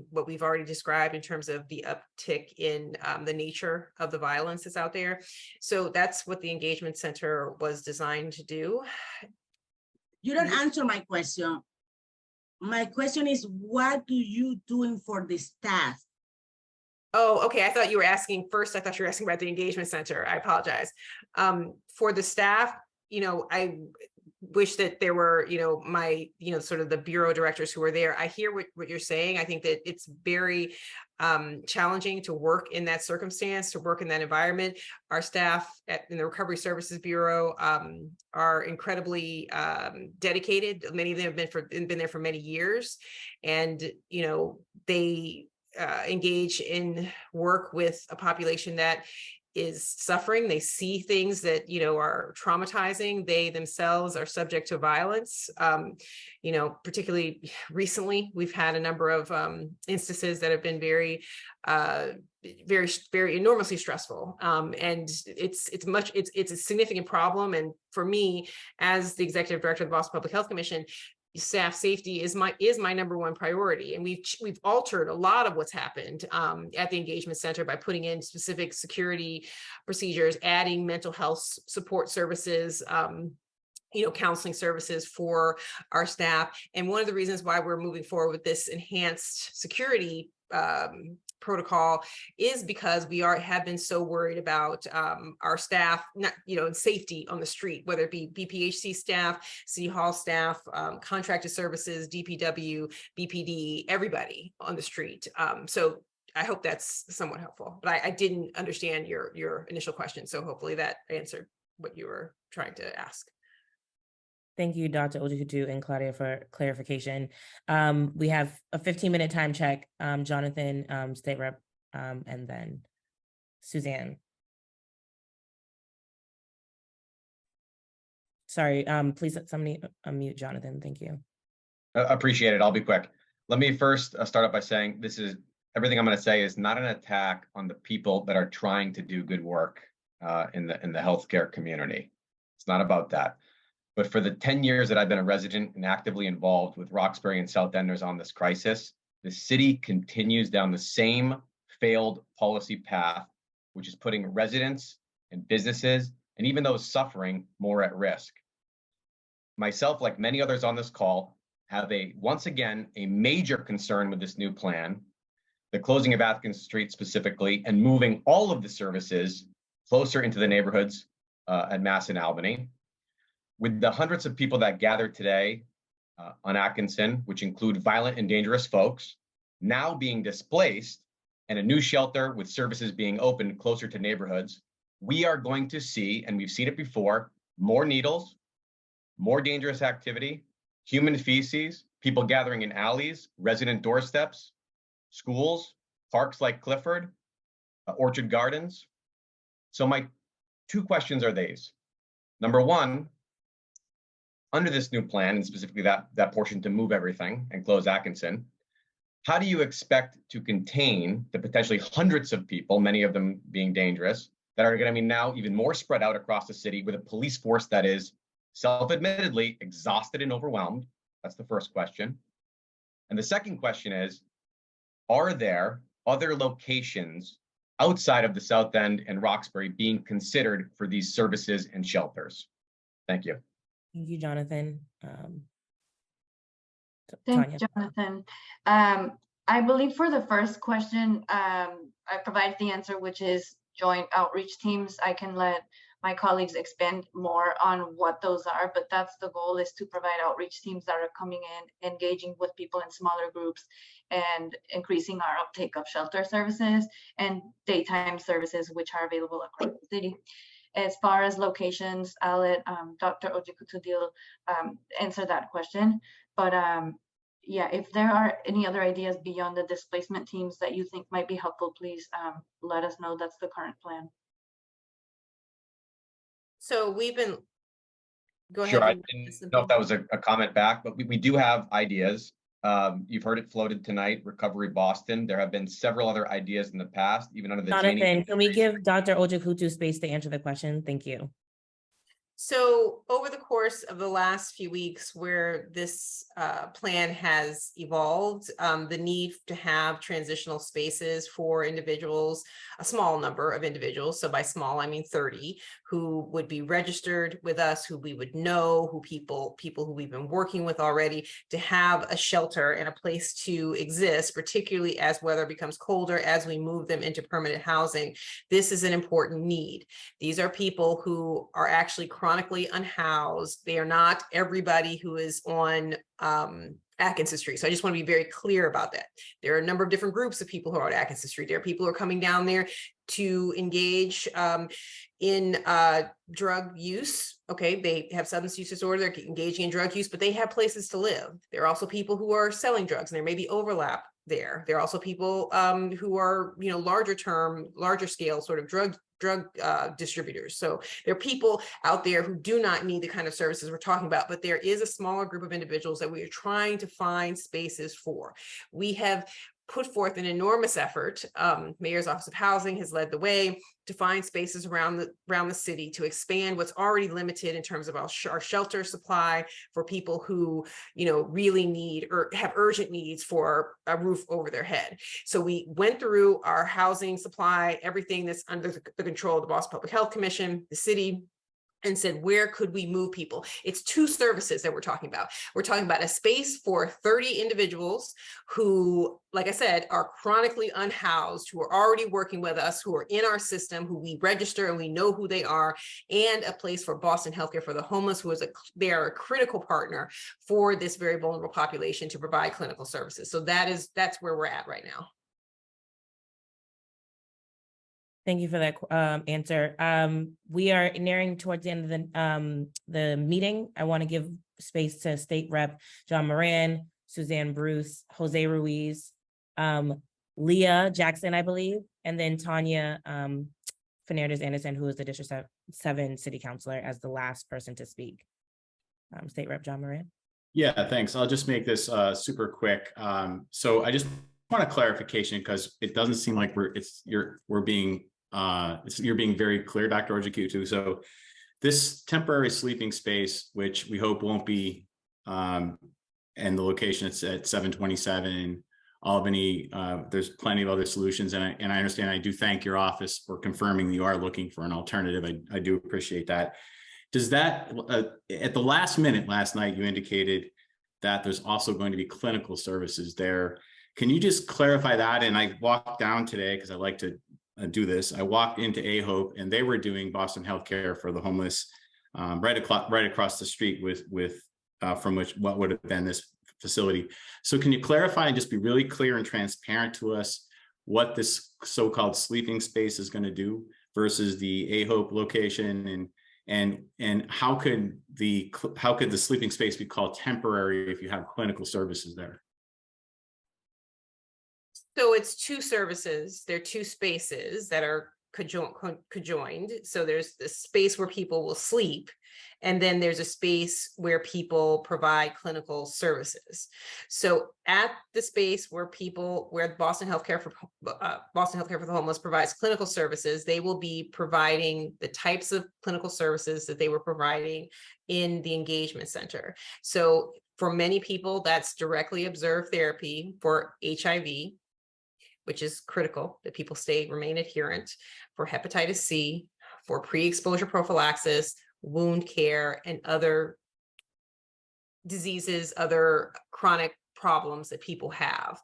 what we've already described in terms of the uptick in the nature of the violence that's out there. So that's what the Engagement Center was designed to do. You don't answer my question. My question is, what do you doing for the staff? Oh, okay. I thought you were asking first. I thought you were asking about the Engagement Center. I apologize. For the staff, I wish that there were, my, sort of the bureau directors who are there. I hear what you're saying. I think that it's very challenging to work in that circumstance, to work in that environment. Our staff in the Recovery Services Bureau are incredibly dedicated. Many of them have been there for many years, and they engage in work with a population that is suffering. They see things that are traumatizing. They themselves are subject to violence. Particularly recently, we've had a number of instances that have been very enormously stressful. And it's a significant problem. And for me, as the executive director of the Boston Public Health Commission, staff safety is my number one priority. And we've altered a lot of what's happened at the Engagement Center by putting in specific security procedures, adding mental health support services, counseling services for our staff. And one of the reasons why we're moving forward with this enhanced security protocol is because we have been so worried about our staff, and safety on the street, whether it be BPHC staff, City Hall staff, contracted services, DPW, BPD, everybody on the street. So I hope that's somewhat helpful, but I didn't understand your initial question. So hopefully that answered what you were trying to ask. Thank you, Dr. Oduhutu and Claudia, for clarification. We have a 15-minute time check. Jonathan, State Rep, and then Suzanne. Sorry, please somebody unmute Jonathan. Thank you. Appreciate it. I'll be quick. Let me first start off by saying everything I'm going to say is not an attack on the people that are trying to do good work in the healthcare community. It's not about that. But for the 10 years that I've been a resident and actively involved with Roxbury and South Enders on this crisis, the city continues down the same failed policy path, which is putting residents and businesses and even those suffering more at risk. Myself, like many others on this call, have once again a major concern with this new plan, the closing of Atkinson Street specifically, and moving all of the services closer into the neighborhoods at Mass and Albany. With the hundreds of people that gathered today on Atkinson, which include violent and dangerous folks, now being displaced, and a new shelter with services being opened closer to neighborhoods, we are going to see, and we've seen it before, more needles, more dangerous activity, human feces, people gathering in alleys, resident doorsteps, schools, parks like Clifford, Orchard Gardens. So my two questions are these. Number one, under this new plan, and specifically that portion to move everything and close Atkinson, how do you expect to contain the potentially hundreds of people, many of them being dangerous, that are going to be now even more spread out across the city with a police force that is self-admittedly exhausted and overwhelmed? That's the first question. And the second question is, are there other locations outside of the South End and Roxbury being considered for these services and shelters? Thank you. Thank you, Jonathan. Thanks, Jonathan. I believe for the first question, I provided the answer, which is joint outreach teams. I can let my colleagues expand more on what those are, but that's the goal, is to provide outreach teams that are coming in, engaging with people in smaller groups, and increasing our uptake of shelter services and daytime services, which are available across the city. As far as locations, I'll let Dr. Ojikutu answer that question. But yeah, if there are any other ideas beyond the displacement teams that you think might be helpful, please let us know. That's the current plan. So we've been, go Sure, ahead. I didn't know if that was a comment back, but we do have ideas. You've heard it floated tonight, Recovery Boston. There have been several other ideas in the past, even under the Jonathan, can we give Dr. Ojikutu space to answer the question? Thank you. So over the course of the last few weeks, where this plan has evolved, the need to have transitional spaces for individuals, a small number of individuals, so by small I mean 30, who would be registered with us, who we would know, who people who we've been working with already, to have a shelter and a place to exist, particularly as weather becomes colder, as we move them into permanent housing. This is an important need. These are people who are actually chronically unhoused. They are not everybody who is on Atkinson Street. So I just want to be very clear about that. There are a number of different groups of people who are on Atkinson Street. There are people who are coming down there to engage in drug use. Okay, they have substance use disorder, they're engaging in drug use, but they have places to live. There are also people who are selling drugs, and there may be overlap there. There are also people who are, larger term, larger scale sort of drug distributors. So there are people out there who do not need the kind of services we're talking about, but there is a smaller group of individuals that we are trying to find spaces for. We have put forth an enormous effort. Mayor's Office of Housing has led the way to find spaces around the city, to expand what's already limited in terms of our shelter supply for people who, really need or have urgent needs for a roof over their head. So we went through our housing supply, everything that's under the control of the Boston Public Health Commission, the city, and said, where could we move people? It's two services that we're talking about. We're talking about a space for 30 individuals who, like I said, are chronically unhoused, who are already working with us, who are in our system, who we register and we know who they are, and a place for Boston Healthcare for the Homeless, they are a critical partner for this very vulnerable population to provide clinical services. So that's where we're at right now. Thank you for that answer. We are nearing towards the end of the meeting. I want to give space to State Rep John Moran, Suzanne Bruce, Jose Ruiz, Leah Jackson, I believe, and then Tanya Fernandez Anderson, who is the District 7 City Councilor, as the last person to speak. State Rep John Moran. Yeah, thanks. I'll just make this super quick. So I just want a clarification, because it doesn't seem like you're being very clear, Dr. Ojikutu. So this temporary sleeping space, which we hope won't be, and the location, it's at 727 Albany. There's plenty of other solutions, and I understand. I do thank your office for confirming you are looking for an alternative. I do appreciate that. Does that, at the last minute last night, you indicated that there's also going to be clinical services there. Can you just clarify that? And I walked down today, because I like to do this. I walked into A-Hope, and they were doing Boston Healthcare for the Homeless right across the street with from what would have been this facility. So can you clarify and just be really clear and transparent to us what this so-called sleeping space is going to do versus the AHOPE location, and how could the sleeping space be called temporary if you have clinical services there? So it's two services. There are two spaces that are conjoined. So there's the space where people will sleep, and then there's a space where people provide clinical services. So at the space where Boston Healthcare for the Homeless provides clinical services, they will be providing the types of clinical services that they were providing in the engagement center. So for many people, that's directly observed therapy for HIV, which is critical that people remain adherent, for hepatitis C, for pre-exposure prophylaxis, wound care, and other diseases, other chronic problems that people have.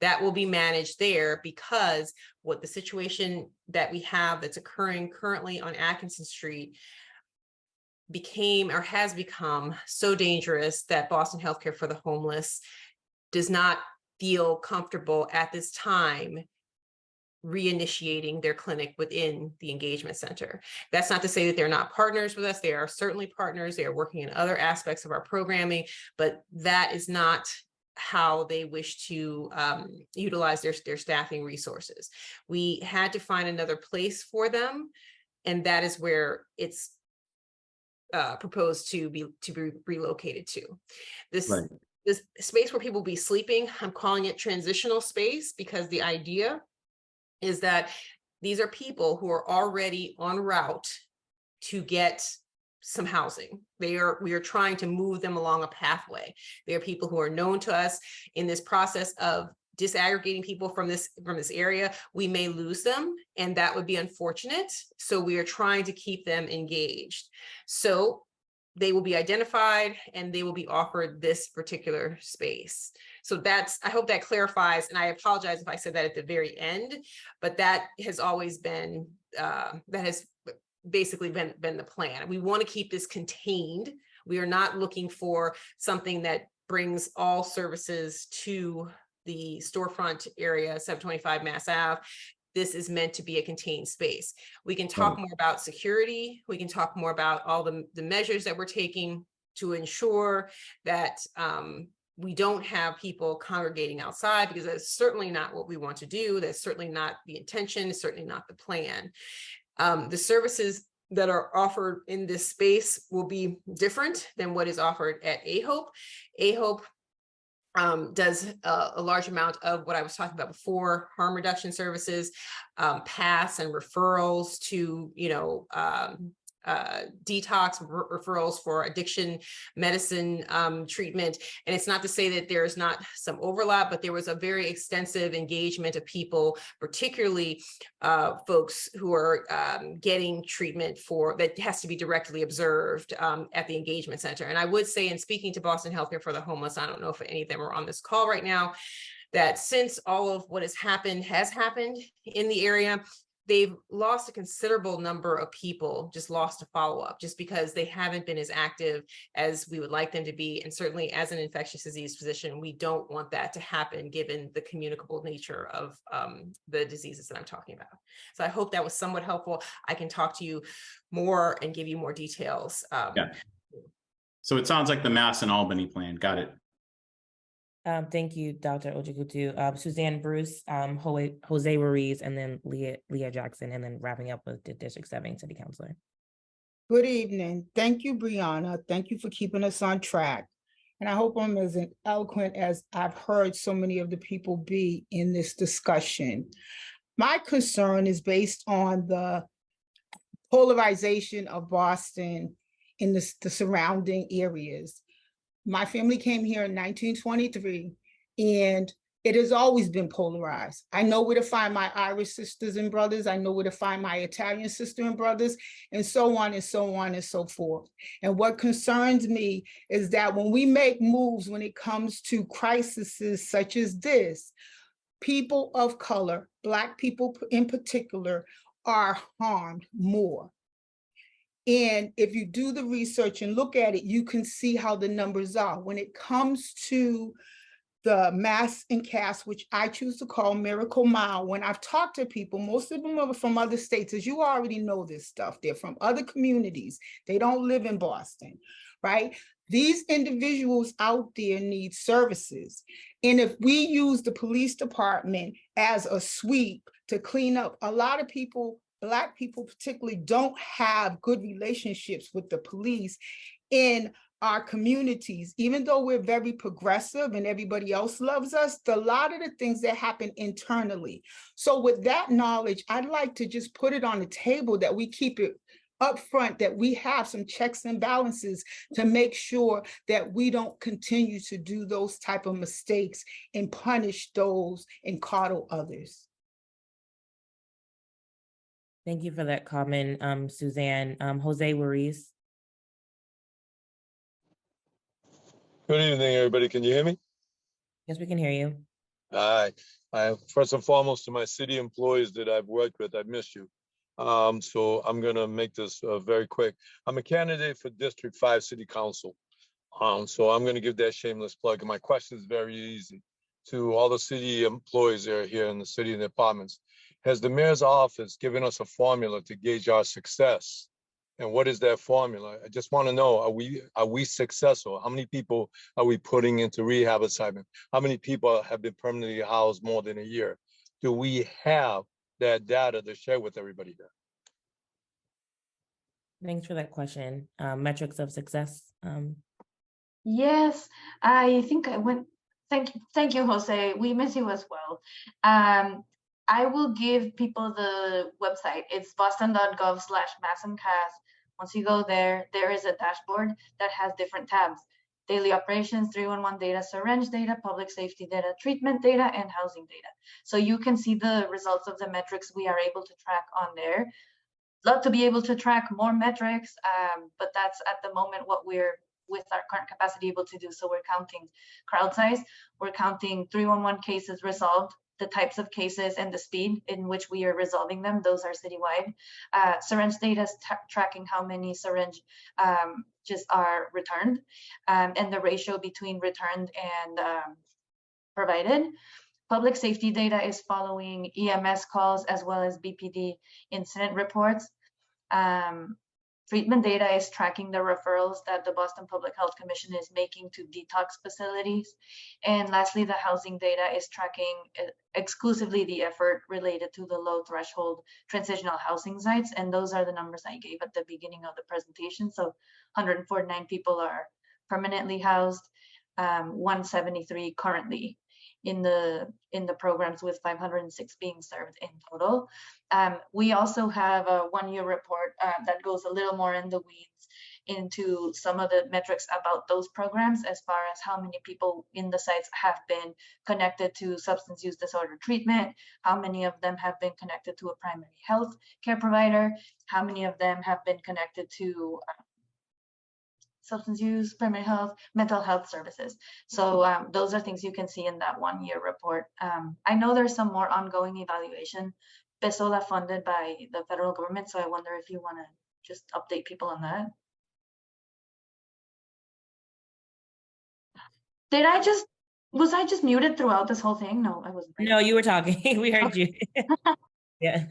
That will be managed there, because what the situation that we have that's occurring currently on Atkinson Street has become so dangerous that Boston Healthcare for the Homeless does not feel comfortable at this time reinitiating their clinic within the engagement center. That's not to say that they're not partners with us. They are certainly partners. They are working in other aspects of our programming, but that is not how they wish to utilize their staffing resources. We had to find another place for them, and that is where it's proposed to be relocated to. This space where people will be sleeping, I'm calling it transitional space, because the idea is that these are people who are already en route to get some housing. We are trying to move them along a pathway. They are people who are known to us. In this process of disaggregating people from this area, we may lose them, and that would be unfortunate. So we are trying to keep them engaged. So they will be identified and they will be offered this particular space. So I hope that clarifies, and I apologize if I said that at the very end, but that has always been, that has basically been the plan. We want to keep this contained. We are not looking for something that brings all services to the storefront area, 725 Mass Ave. This is meant to be a contained space. We can talk more about security. We can talk more about all the measures that we're taking to ensure that we don't have people congregating outside, because that's certainly not what we want to do. That's certainly not the intention, certainly not the plan. The services that are offered in this space will be different than what is offered at AHOPE. AHOPE does a large amount of what I was talking about before: harm reduction services, paths and referrals to, detox, referrals for addiction medicine treatment. And it's not to say that there is not some overlap, but there was a very extensive engagement of people, particularly folks who are getting treatment that has to be directly observed at the engagement center. And I would say, in speaking to Boston Healthcare for the Homeless, I don't know if any of them are on this call right now, that since all of what has happened in the area, they've lost a considerable number of people, just lost to follow-up, just because they haven't been as active as we would like them to be. And certainly as an infectious disease physician, we don't want that to happen, given the communicable nature of the diseases that I'm talking about. So I hope that was somewhat helpful. I can talk to you more and give you more details. Yeah. So it sounds like the Mass and Albany plan. Got it. Thank you, Dr. Ojikutu. Suzanne Bruce, Jose Ruiz, and then Leah Jackson, and then wrapping up with the District 7 City Councilor. Good evening. Thank you, Brianna. Thank you for keeping us on track. And I hope I'm as eloquent as I've heard so many of the people be in this discussion. My concern is based on the polarization of Boston in the surrounding areas. My family came here in 1923, and it has always been polarized. I know where to find my Irish sisters and brothers. I know where to find my Italian sister and brothers, and so on and so on and so forth. And what concerns me is that when we make moves when it comes to crises such as this, people of color, Black people in particular, are harmed more. And if you do the research and look at it, you can see how the numbers are. When it comes to the mass and cast, which I choose to call Miracle Mile, when I've talked to people, most of them are from other states, as you already know this stuff. They're from other communities. They don't live in Boston, right? These individuals out there need services. And if we use the police department as a sweep to clean up, a lot of people, Black people particularly, don't have good relationships with the police in our communities. Even though we're very progressive and everybody else loves us, a lot of the things that happen internally. So with that knowledge, I'd like to just put it on the table that we keep it up front, that we have some checks and balances to make sure that we don't continue to do those type of mistakes and punish those and coddle others. Thank you for that comment, Suzanne. Jose Ruiz. Good evening, everybody. Can you hear me? Yes, we can hear you. Hi. First and foremost, to my city employees that I've worked with, I've missed you. So I'm going to make this very quick. I'm a candidate for District 5 City Council. So I'm going to give that shameless plug. And my question is very easy. To all the city employees that are here in the city and departments, has the mayor's office given us a formula to gauge our success? And what is that formula? I just want to know, are we successful? How many people are we putting into rehab assignment? How many people have been permanently housed more than a year? Do we have that data to share with everybody here? Thanks for that question. Metrics of success. Yes, I think I went. Thank you, Jose. We miss you as well. I will give people the website. It's boston.gov/massandcast. Once you go there, there is a dashboard that has different tabs: daily operations, 311 data, syringe data, public safety data, treatment data, and housing data. So you can see the results of the metrics we are able to track on there. Love to be able to track more metrics, but that's at the moment what we're with our current capacity able to do. So we're counting crowd size, we're counting 311 cases resolved, the types of cases and the speed in which we are resolving them. Those are citywide. Syringe data is tracking how many syringe just are returned, and the ratio between returned and provided. Public safety data is following EMS calls as well as BPD incident reports. Treatment data is tracking the referrals that the Boston Public Health Commission is making to detox facilities. And lastly, the housing data is tracking exclusively the effort related to the low threshold transitional housing sites. And those are the numbers I gave at the beginning of the presentation. So 149 people are permanently housed, 173 currently in the programs, with 506 being served in total. We also have a one-year report that goes a little more in the weeds into some of the metrics about those programs, as far as how many people in the sites have been connected to substance use disorder treatment, how many of them have been connected to a primary health care provider, how many of them have been connected to substance use, primary health, mental health services. So those are things you can see in that one-year report. I know there's some more ongoing evaluation, PESOLA funded by the federal government. So I wonder if you want to just update people on that. Was I just muted throughout this whole thing? No, I wasn't. No, you were talking. We heard you. Yeah.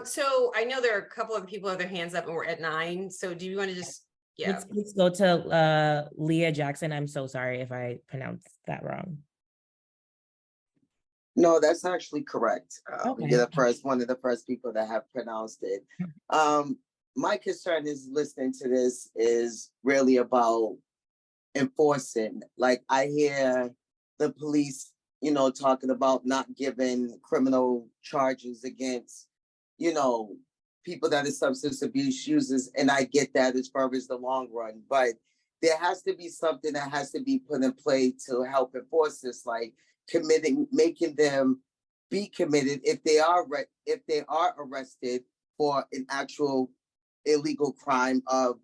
So I know there are a couple of people with their hands up and we're at 9. So do you want to just, yeah. Let's go to Leah Jackson. I'm so sorry if I pronounced that wrong. No, that's actually correct. Okay. You're one of the first people that have pronounced it. My concern is listening to this is really about enforcing. Like, I hear the police, talking about not giving criminal charges against, people that are substance abuse users, and I get that as far as the long run, but there has to be something that has to be put in play to help enforce this, like making them be committed if they are arrested for an actual illegal crime of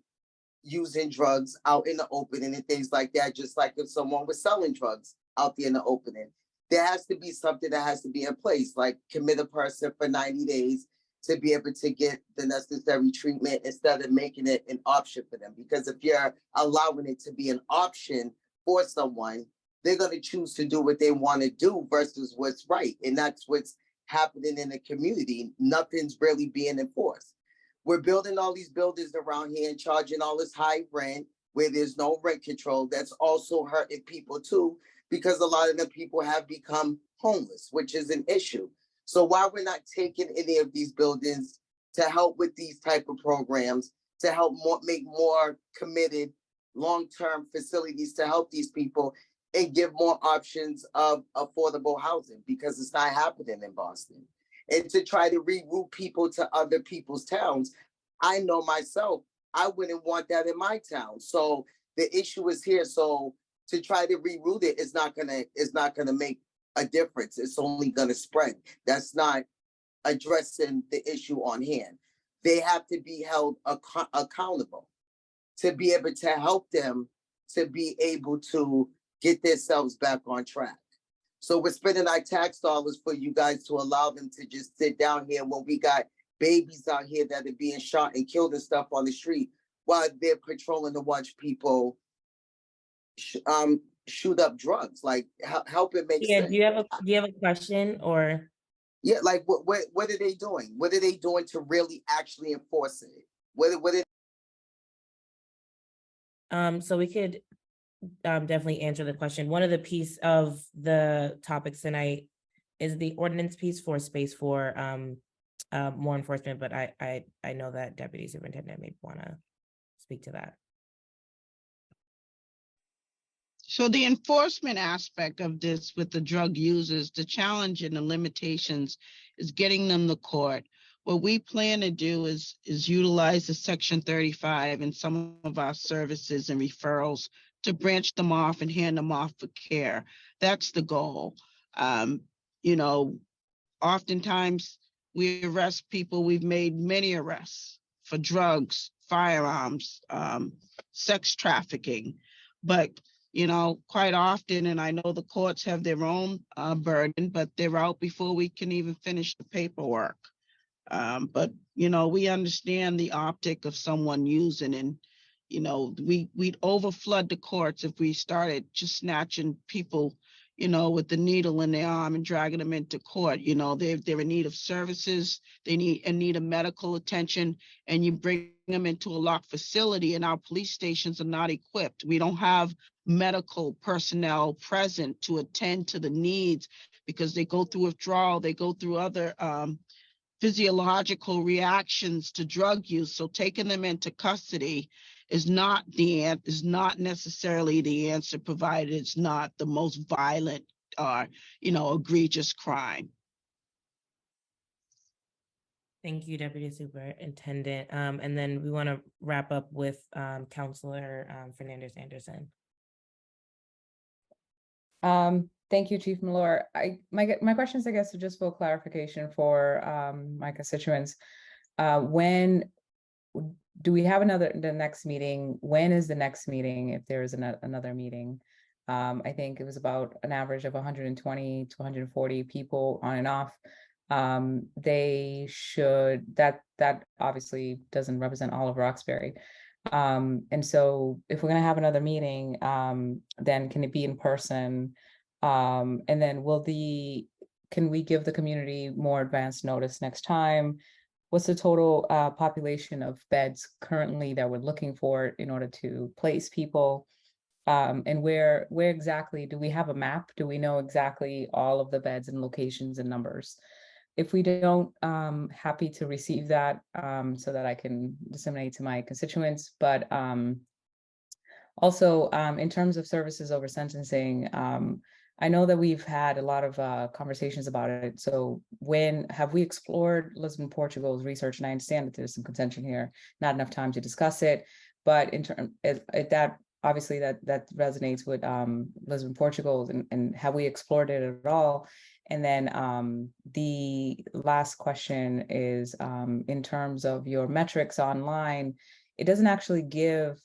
using drugs out in the open and things like that, just like if someone was selling drugs out there in the opening. There has to be something that has to be in place, like commit a person for 90 days to be able to get the necessary treatment instead of making it an option for them. Because if you're allowing it to be an option for someone, they're going to choose to do what they want to do versus what's right. And that's what's happening in the community. Nothing's really being enforced. We're building all these buildings around here and charging all this high rent where there's no rent control. That's also hurting people too, because a lot of the people have become homeless, which is an issue. So why we're not taking any of these buildings to help with these type of programs, to help make more committed long-term facilities to help these people and give more options of affordable housing, because it's not happening in Boston. And to try to reroute people to other people's towns, I know myself, I wouldn't want that in my town. So the issue is here. So to try to reroute it is not gonna make a difference. It's only gonna spread. That's not addressing the issue on hand. They have to be held accountable to be able to help them to be able to get themselves back on track. So we're spending our tax dollars for you guys to allow them to just sit down here when we got babies out here that are being shot and killed and stuff on the street while they're patrolling to watch people shoot up drugs. Like, help it make sense. Do you have a question or? Yeah, like what are they doing? What are they doing to really actually enforce it? So we could definitely answer the question. One of the piece of the topics tonight is the ordinance piece for space for more enforcement, but I know that Deputy Superintendent may want to speak to that. So the enforcement aspect of this with the drug users, the challenge and the limitations is getting them to court. What we plan to do is utilize the Section 35 and some of our services and referrals to branch them off and hand them off for care. That's the goal. You know, oftentimes we arrest people. We've made many arrests for drugs, firearms, sex trafficking, but you know, quite often, and I know the courts have their own burden, but they're out before we can even finish the paperwork. But, you know, we understand the optic of someone using, and, you know, we'd overflood the courts if we started just snatching people, you know, with the needle in their arm and dragging them into court. You know, they're in need of services, they need a medical attention, and you bring them into a locked facility, and our police stations are not equipped. We don't have medical personnel present to attend to the needs because they go through withdrawal, they go through other physiological reactions to drug use. So taking them into custody is not necessarily the answer, provided it's not the most violent or egregious crime. Thank you, Deputy Superintendent. And then we want to wrap up with Counselor Fernandez Anderson. Thank you, Chief Malloy. My questions, I guess, are just for clarification for my constituents. When do we have the next meeting? When is the next meeting, if there is another meeting? I think it was about an average of 120 to 140 people on and off. They should, that obviously doesn't represent all of Roxbury. And so if we're going to have another meeting, then can it be in person? And then can we give the community more advanced notice next time? What's the total population of beds currently that we're looking for in order to place people? And where exactly, do we have a map? Do we know exactly all of the beds and locations and numbers? If we don't, happy to receive that so that I can disseminate to my constituents. But also in terms of services over sentencing, I know that we've had a lot of conversations about it. So have we explored Lisbon, Portugal's research? And I understand that there's some contention here, not enough time to discuss it. But in terms that obviously that resonates with Lisbon, Portugal, and have we explored it at all? And then the last question is in terms of your metrics online, it doesn't actually give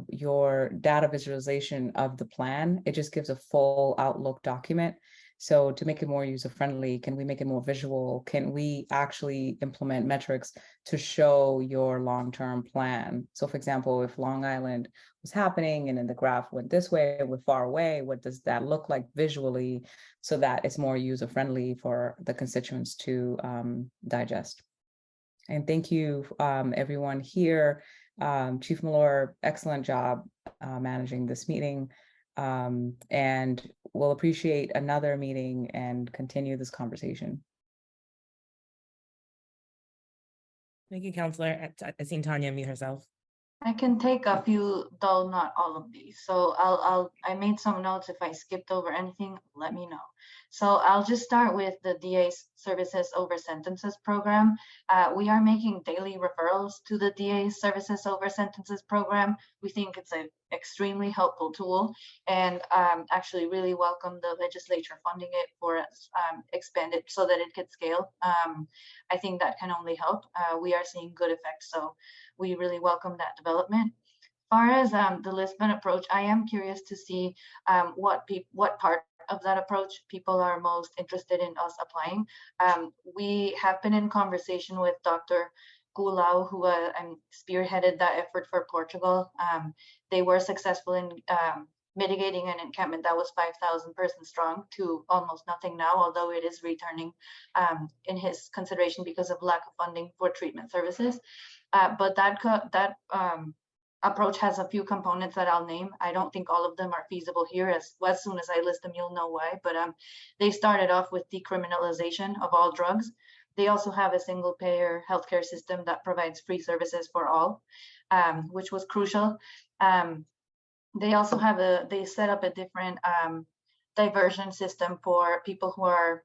your data visualization of the plan. It just gives a full Outlook document. So to make it more user-friendly, can we make it more visual? Can we actually implement metrics to show your long-term plan? So for example, if Long Island was happening and then the graph went this way, we're far away, what does that look like visually so that it's more user-friendly for the constituents to digest? And thank you, everyone here. Chief Malloy, excellent job managing this meeting. And we'll appreciate another meeting and continue this conversation. Thank you, Counselor. I seen Tanya mute herself. I can take a few, though not all of these. So I made some notes. If I skipped over anything, let me know. So I'll just start with the DA's Services Over Sentences program. We are making daily referrals to the DA's Services Over Sentences program. We think it's an extremely helpful tool, and actually really welcome the legislature funding it for expanded so that it could scale. I think that can only help. We are seeing good effects, so we really welcome that development. As far as the Lisbon approach, I am curious to see what part of that approach people are most interested in us applying. We have been in conversation with Dr. Gulau, who spearheaded that effort for Portugal. They were successful in mitigating an encampment that was 5,000 persons strong to almost nothing now, although it is returning in his consideration because of lack of funding for treatment services. But that approach has a few components that I'll name. I don't think all of them are feasible here. As soon as I list them, you'll know why. But they started off with decriminalization of all drugs. They also have a single payer healthcare system that provides free services for all, which was crucial. They also have they set up a different diversion system for people who are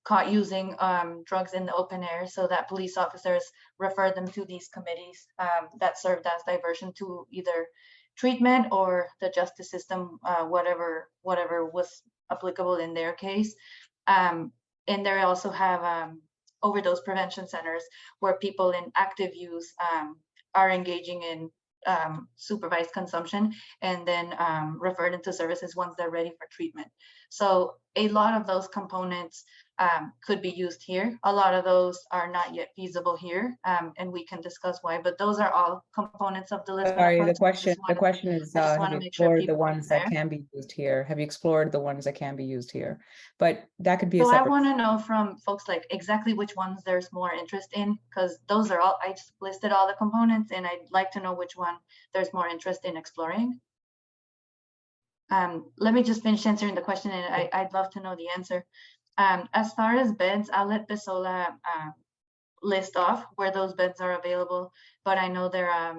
caught using drugs in the open air, so that police officers refer them to these committees that served as diversion to either treatment or the justice system, whatever was applicable in their case. And they also have overdose prevention centers where people in active use are engaging in supervised consumption and then referred into services once they're ready for treatment. So a lot of those components could be used here. A lot of those are not yet feasible here, and we can discuss why, but those are all components of the Lisbon Sorry, approach. the question is, I just have want to you make sure explored the people are ones that there. can be used here? Have you explored the ones that can be used here? But that could be a So I separate. want to know from folks like exactly which ones there's more interest in, because those are all, I just listed all the components and I'd like to know which one there's more interest in exploring. Let me just finish answering the question and I'd love to know the answer. As far as beds, I'll let Bisola list off where those beds are available, but I know they're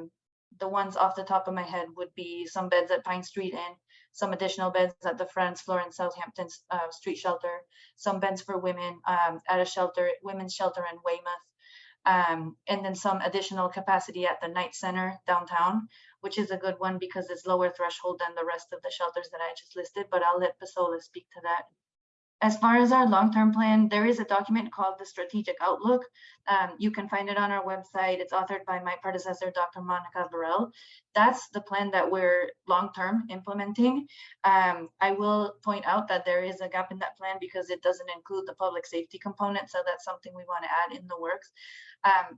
the ones off the top of my head would be some beds at Pine Street Inn, some additional beds at the Franz Florence Southampton Street Shelter, some beds for women at a shelter, women's shelter in Weymouth, and then some additional capacity at the Night Center downtown, which is a good one because it's lower threshold than the rest of the shelters that I just listed, but I'll let Bisola speak to that. As far as our long-term plan, there is a document called the Strategic Outlook. You can find it on our website. It's authored by my predecessor, Dr. Monica Burrell. That's the plan that we're long-term implementing. I will point out that there is a gap in that plan because it doesn't include the public safety component. So that's something we want to add in the works.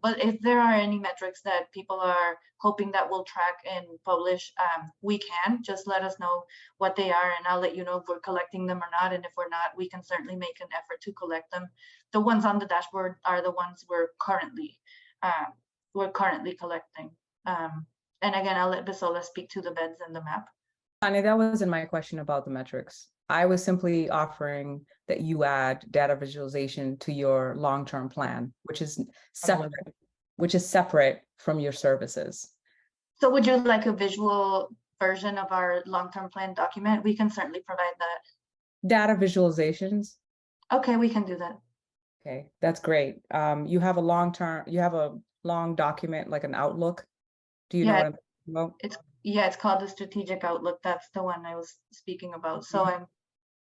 But if there are any metrics that people are hoping that we'll track and publish, we can. Just let us know what they are and I'll let you know if we're collecting them or not. And if we're not, we can certainly make an effort to collect them. The ones on the dashboard are the ones we're currently collecting. And again, I'll let Bisola speak to the beds and the map. Tanya, that wasn't my question about the metrics. I was simply offering that you add data visualization to your long-term plan, which is separate from your services. So would you like a visual version of our long-term plan document? We can certainly provide that. Data visualizations. Okay, we can do that. Okay, that's great. You have a long document, like an outlook. Do you know what I'm talking about? It's called the Strategic Outlook. That's the one I was speaking about. So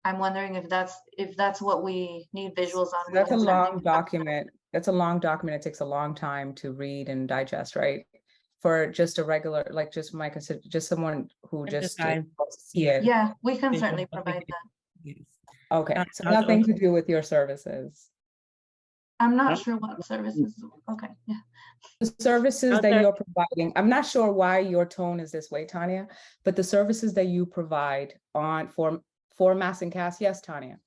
I'm wondering if that's what we need visuals on. That's a long document. That's a long document. It takes a long time to read and digest, right? for just a regular, like just Micah said, just someone who just Emphasize see it? Yeah, we can visual certainly provide that. Yes. Okay, so Dr. nothing to do with your services. I'm not sure what services. Okay, yeah. The services that Dr. you're providing, I'm not sure why your tone is this way, Tanya, but the services that you provide on for Mass and Cass, yes, Tanya.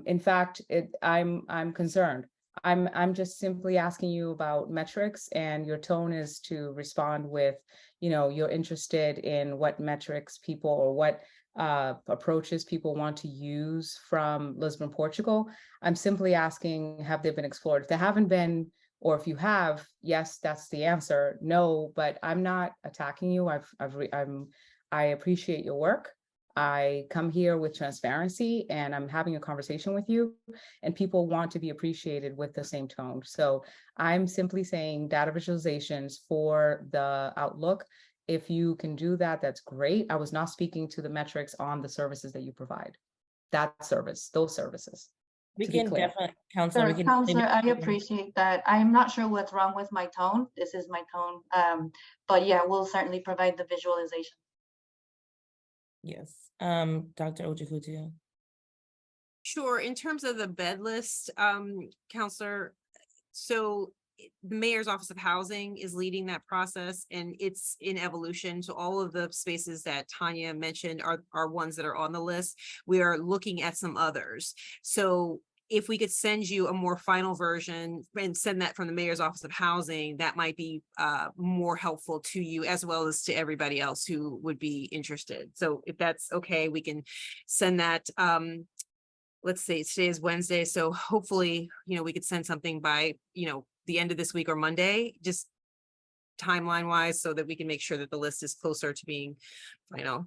In fact, I'm concerned. I'm just simply asking you about metrics, and your tone is to respond with, you know, you're interested in what metrics people or what approaches people want to use from Lisbon, Portugal. I'm simply asking, have they been explored? If they haven't been, or if you have, yes, that's the answer. No, but I'm not attacking you. I appreciate your work. I come here with transparency, and I'm having a conversation with you, and people want to be appreciated with the same tone. So I'm simply saying data visualizations for the Outlook. If you can do that, that's great. I was not speaking to the metrics on the services that you provide. That service, those services. We to be can clear. definitely, Counselor, we Sure, can. Counselor, I appreciate that. I'm not sure what's wrong with my tone. This is my tone. But yeah, we'll certainly provide the visualization. Yes, Dr. Ojikutu. Sure. In terms of the bed list, Counselor, so the Mayor's Office of Housing is leading that process, and it's in evolution. So all of the spaces that Tanya mentioned are ones that are on the list. We are looking at some others. So if we could send you a more final version and send that from the Mayor's Office of Housing, that might be more helpful to you as well as to everybody else who would be interested. So if that's okay, we can send that. Let's see, today is Wednesday, so hopefully, you know, we could send something by, you know, the end of this week or Monday, just timeline wise, so that we can make sure that the list is closer to being final.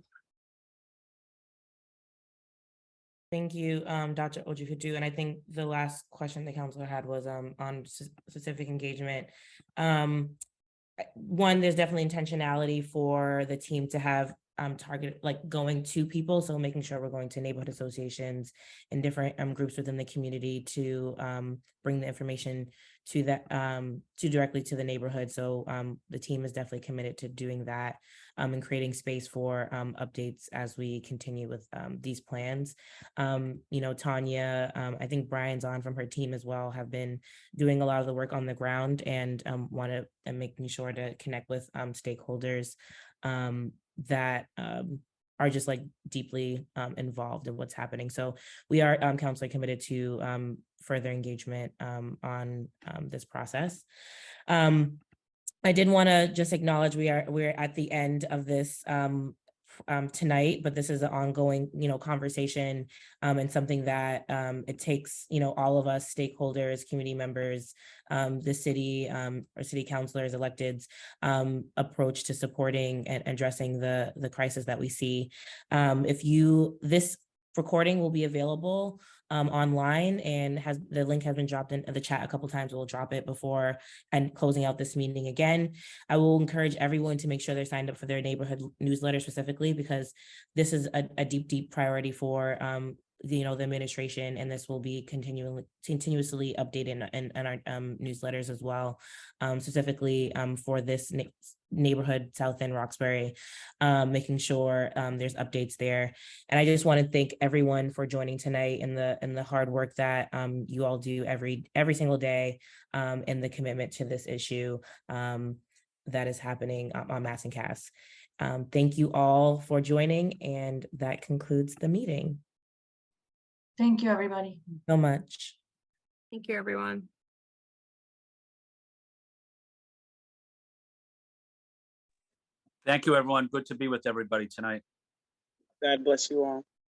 Thank you, Dr. Ojikutu. And I think the last question the counselor had was on specific engagement. One, there's definitely intentionality for the team to have target, like going to people. So making sure we're going to neighborhood associations and different groups within the community to bring the information to that, to directly to the neighborhood. So the team is definitely committed to doing that and creating space for updates as we continue with these plans. You know, Tanya, I think Brian's on from her team as well, have been doing a lot of the work on the ground and making sure to connect with stakeholders that are just like deeply involved in what's happening. So we are counselor committed to further engagement on this process. I did want to just acknowledge we're at the end of this tonight, but this is an ongoing, you know, conversation and something that it takes, you know, all of us stakeholders, community members, the city or city councilors, electeds approach to supporting and addressing the crisis that we see. This recording will be available online, and the link has been dropped in the chat a couple times. We'll drop it before and closing out this meeting again. I will encourage everyone to make sure they're signed up for their neighborhood newsletter specifically, because this is a deep priority for the administration, and this will be continuously updated in our newsletters as well, specifically for this neighborhood South End Roxbury, making sure there's updates there. And I just want to thank everyone for joining tonight and the hard work that you all do every single day, and the commitment to this issue that is happening on Mass and Cass. Thank you all for joining, and that concludes the meeting. Thank you, everybody. So much. Thank you, everyone. Thank you, everyone. Good to be with everybody tonight. God bless you all.